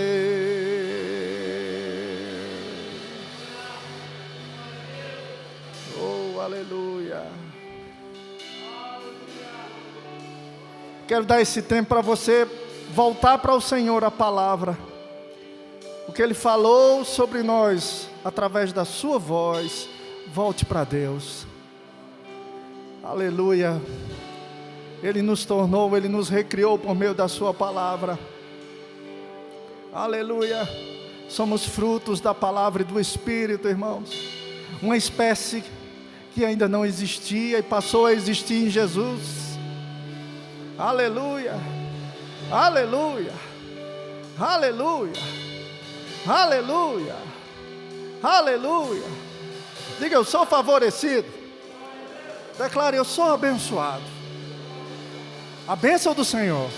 Oh, aleluia. Quero dar esse tempo para você voltar para o Senhor a palavra. O que Ele falou sobre nós através da sua voz. Volte para Deus. Aleluia. Ele nos tornou, Ele nos recriou por meio da sua palavra. Aleluia. Somos frutos da palavra e do Espírito, irmãos. Uma espécie que ainda não existia e passou a existir em Jesus. Aleluia. Aleluia. Aleluia. Aleluia. Aleluia. Diga: eu sou favorecido. Declare: eu sou abençoado. A bênção do Senhor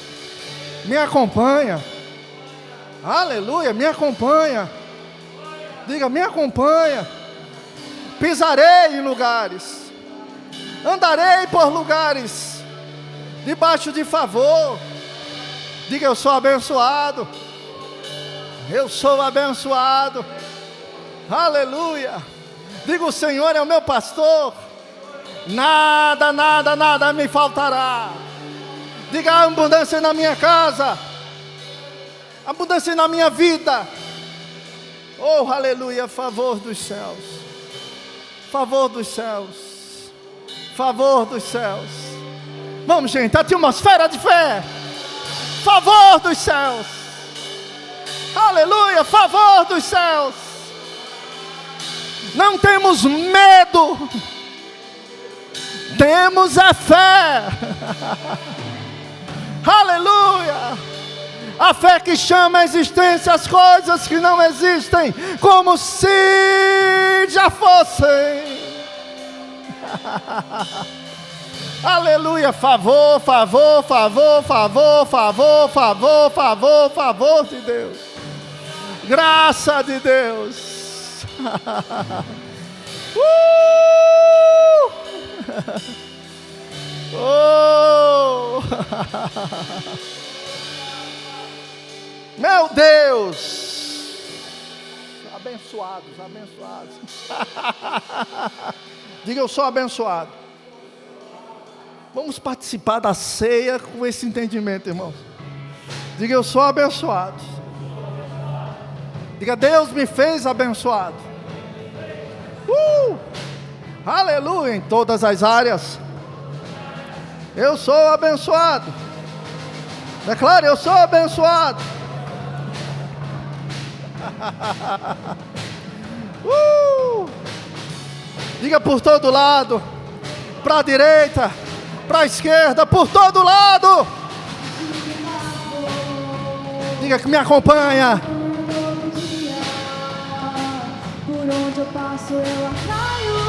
me acompanha. Aleluia, me acompanha. Diga: me acompanha. Pisarei em lugares. Andarei por lugares debaixo de favor. Diga: eu sou abençoado. Eu sou abençoado. Aleluia. Diga: o Senhor é o meu pastor. Nada, nada, nada me faltará. Diga: a abundância na minha casa. Abundância na minha vida. Oh, aleluia. Favor dos céus. Favor dos céus. Favor dos céus. Vamos, gente, atmosfera de fé. Favor dos céus. Aleluia, favor dos céus. Não temos medo. Temos a fé. Aleluia. A fé que chama à existência as coisas que não existem, como se já fossem. Aleluia, favor, favor, favor, favor, favor, favor, favor, favor de Deus. Graça de Deus. Oh! Meu Deus! Abençoados, abençoados. Diga, eu sou abençoado. Vamos participar da ceia com esse entendimento, irmãos. Diga, eu sou abençoado. Diga, Deus me fez abençoado. Aleluia, em todas as áreas. Eu sou abençoado. Declare, eu sou abençoado. Diga, por todo lado. Para a direita, para a esquerda, por todo lado. Diga que me acompanha. Por onde eu passo eu atraio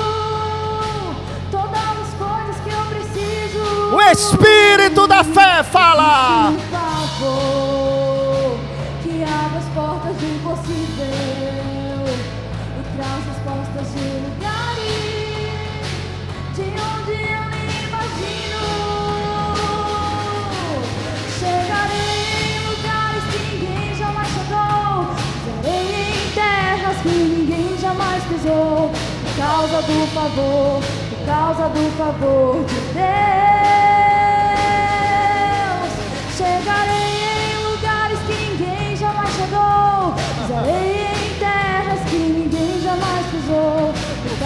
todas as coisas que eu preciso. O Espírito da fé fala. Por favor, que abra as portas do impossível e traz respostas de lugares de onde eu nem imagino. Chegarei em lugares que ninguém jamais chegou. Pisarei em terras que ninguém jamais pisou. Por causa do favor de Deus. Chegarei em lugares que ninguém jamais chegou. Pisarei em terras que ninguém jamais pisou. Por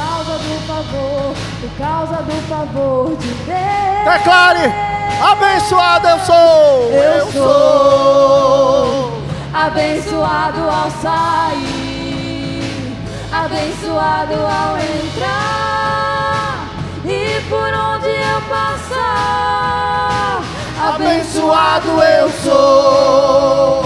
causa do favor de Deus. Declare, abençoado eu sou. Eu sou abençoado ao sair, abençoado ao entrar e por onde eu passar. Abençoado eu sou.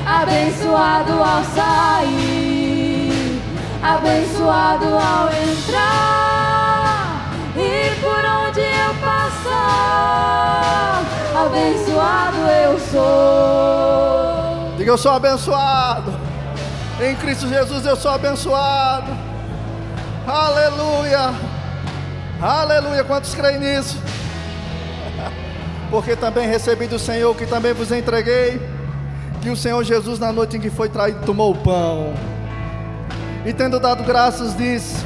Abençoado ao sair, abençoado ao entrar e por onde eu passar. Abençoado eu sou. Diga, eu sou abençoado. Em Cristo Jesus eu sou abençoado. Aleluia. Aleluia. Quantos creem nisso? Porque também recebi do Senhor, que também vos entreguei, que o Senhor Jesus, na noite em que foi traído, tomou o pão e, tendo dado graças, disse: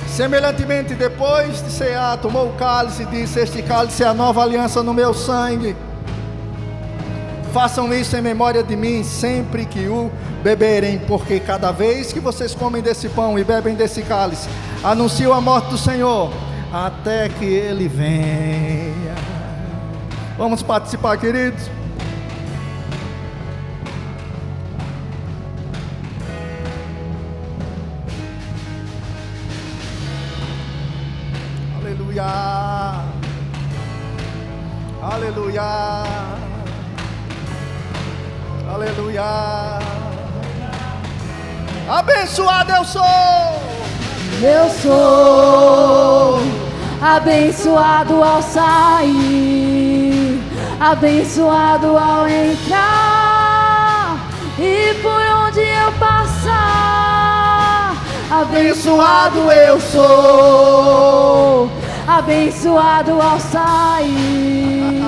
semelhantemente, depois de cear, tomou o cálice e disse: este cálice é a nova aliança no meu sangue. Façam isso em memória de mim, sempre que o beberem, porque cada vez que vocês comem desse pão e bebem desse cálice, anunciam a morte do Senhor, até que Ele venha. Vamos participar, queridos? Aleluia, aleluia, aleluia. Abençoado eu sou. Eu sou abençoado ao sair, abençoado ao entrar e por onde eu passar. Abençoado eu sou, abençoado ao sair,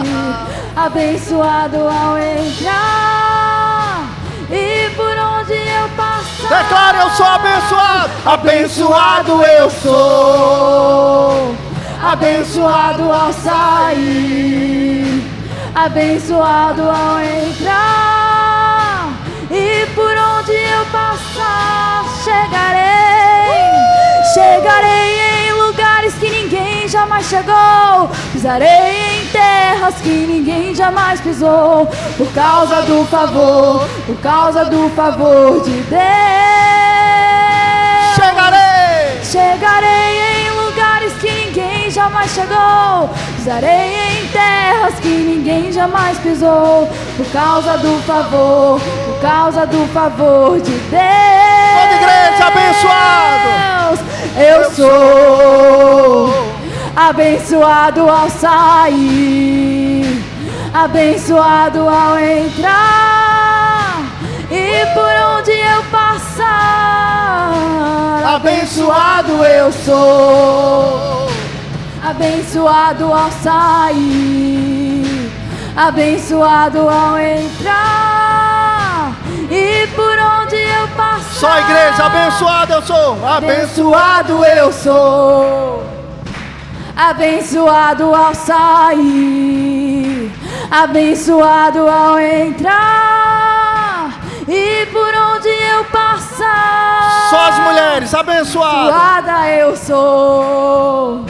abençoado ao entrar e por onde eu passar. Declare, eu sou abençoado. Abençoado eu sou, abençoado ao sair, abençoado ao entrar e por onde eu passar. Chegarei em lugares que ninguém jamais chegou. Pisarei em terra terras que ninguém jamais pisou. Por causa do favor de Deus. Chegarei em lugares que ninguém jamais chegou. Pisarei em terras que ninguém jamais pisou. Por causa do favor de Deus. Toda igreja abençoado. Eu sou abençoado ao sair, abençoado ao entrar, e por onde eu passar, abençoado eu sou. Abençoado ao sair, abençoado ao entrar, e por onde eu passar. Só a igreja abençoada eu sou. Abençoado eu sou. Abençoado ao sair, abençoado ao entrar, e por onde eu passar. Só as mulheres abençoadas. Abençoada eu sou.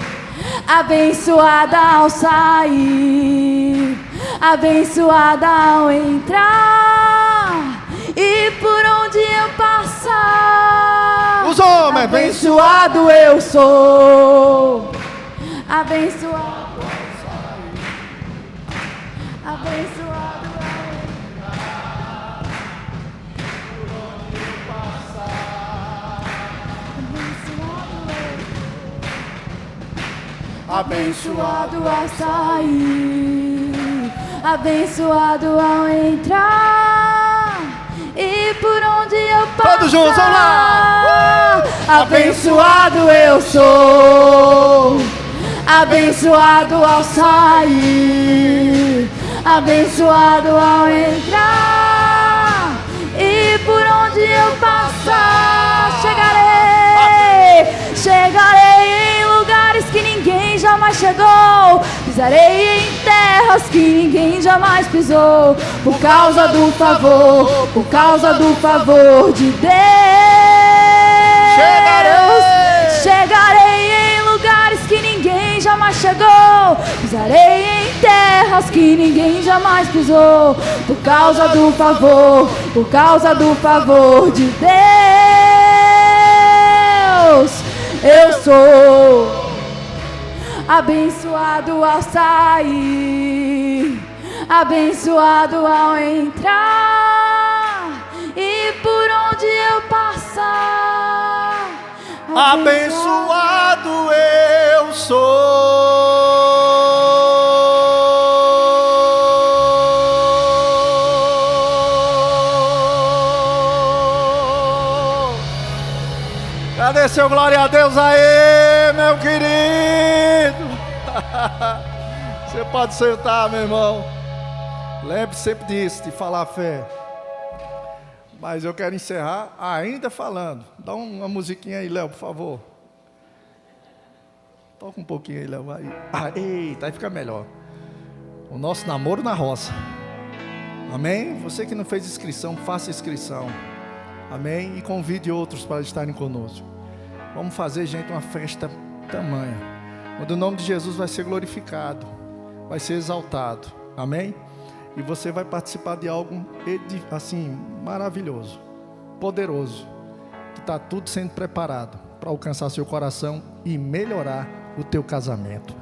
Abençoada ao sair, abençoada ao entrar, e por onde eu passar. Os homens, abençoado eu sou. Abençoado ao sair, abençoado ao entrar, por onde eu passar. Abençoado ao sair, abençoado ao entrar, e por onde eu passar. Todos juntos, vamos lá! Abençoado eu sou. Abençoado ao sair, abençoado ao entrar, e por onde eu passar, chegarei em lugares que ninguém jamais chegou. Pisarei em terras que ninguém jamais pisou. Por causa do favor de Deus. Chegarei em lugares que ninguém jamais chegou. Pisarei em terras que ninguém jamais pisou. Por causa do favor de Deus. Eu sou abençoado ao sair, abençoado ao entrar, e por onde eu passar. Abençoado eu sou. Cadê seu glória a Deus aí, meu querido? Você pode sentar, meu irmão. Lembre sempre disso, de falar fé. Mas eu quero encerrar ainda falando. Dá uma musiquinha aí, Léo, por favor. Toca um pouquinho aí, Léo. Eita, aí fica melhor. O nosso namoro na roça. Amém? Você que não fez inscrição, faça inscrição. Amém? E convide outros para estarem conosco. Vamos fazer, gente, uma festa tamanha, onde o nome de Jesus vai ser glorificado, vai ser exaltado. Amém? E você vai participar de algo assim, maravilhoso, poderoso, que está tudo sendo preparado para alcançar seu coração e melhorar o teu casamento.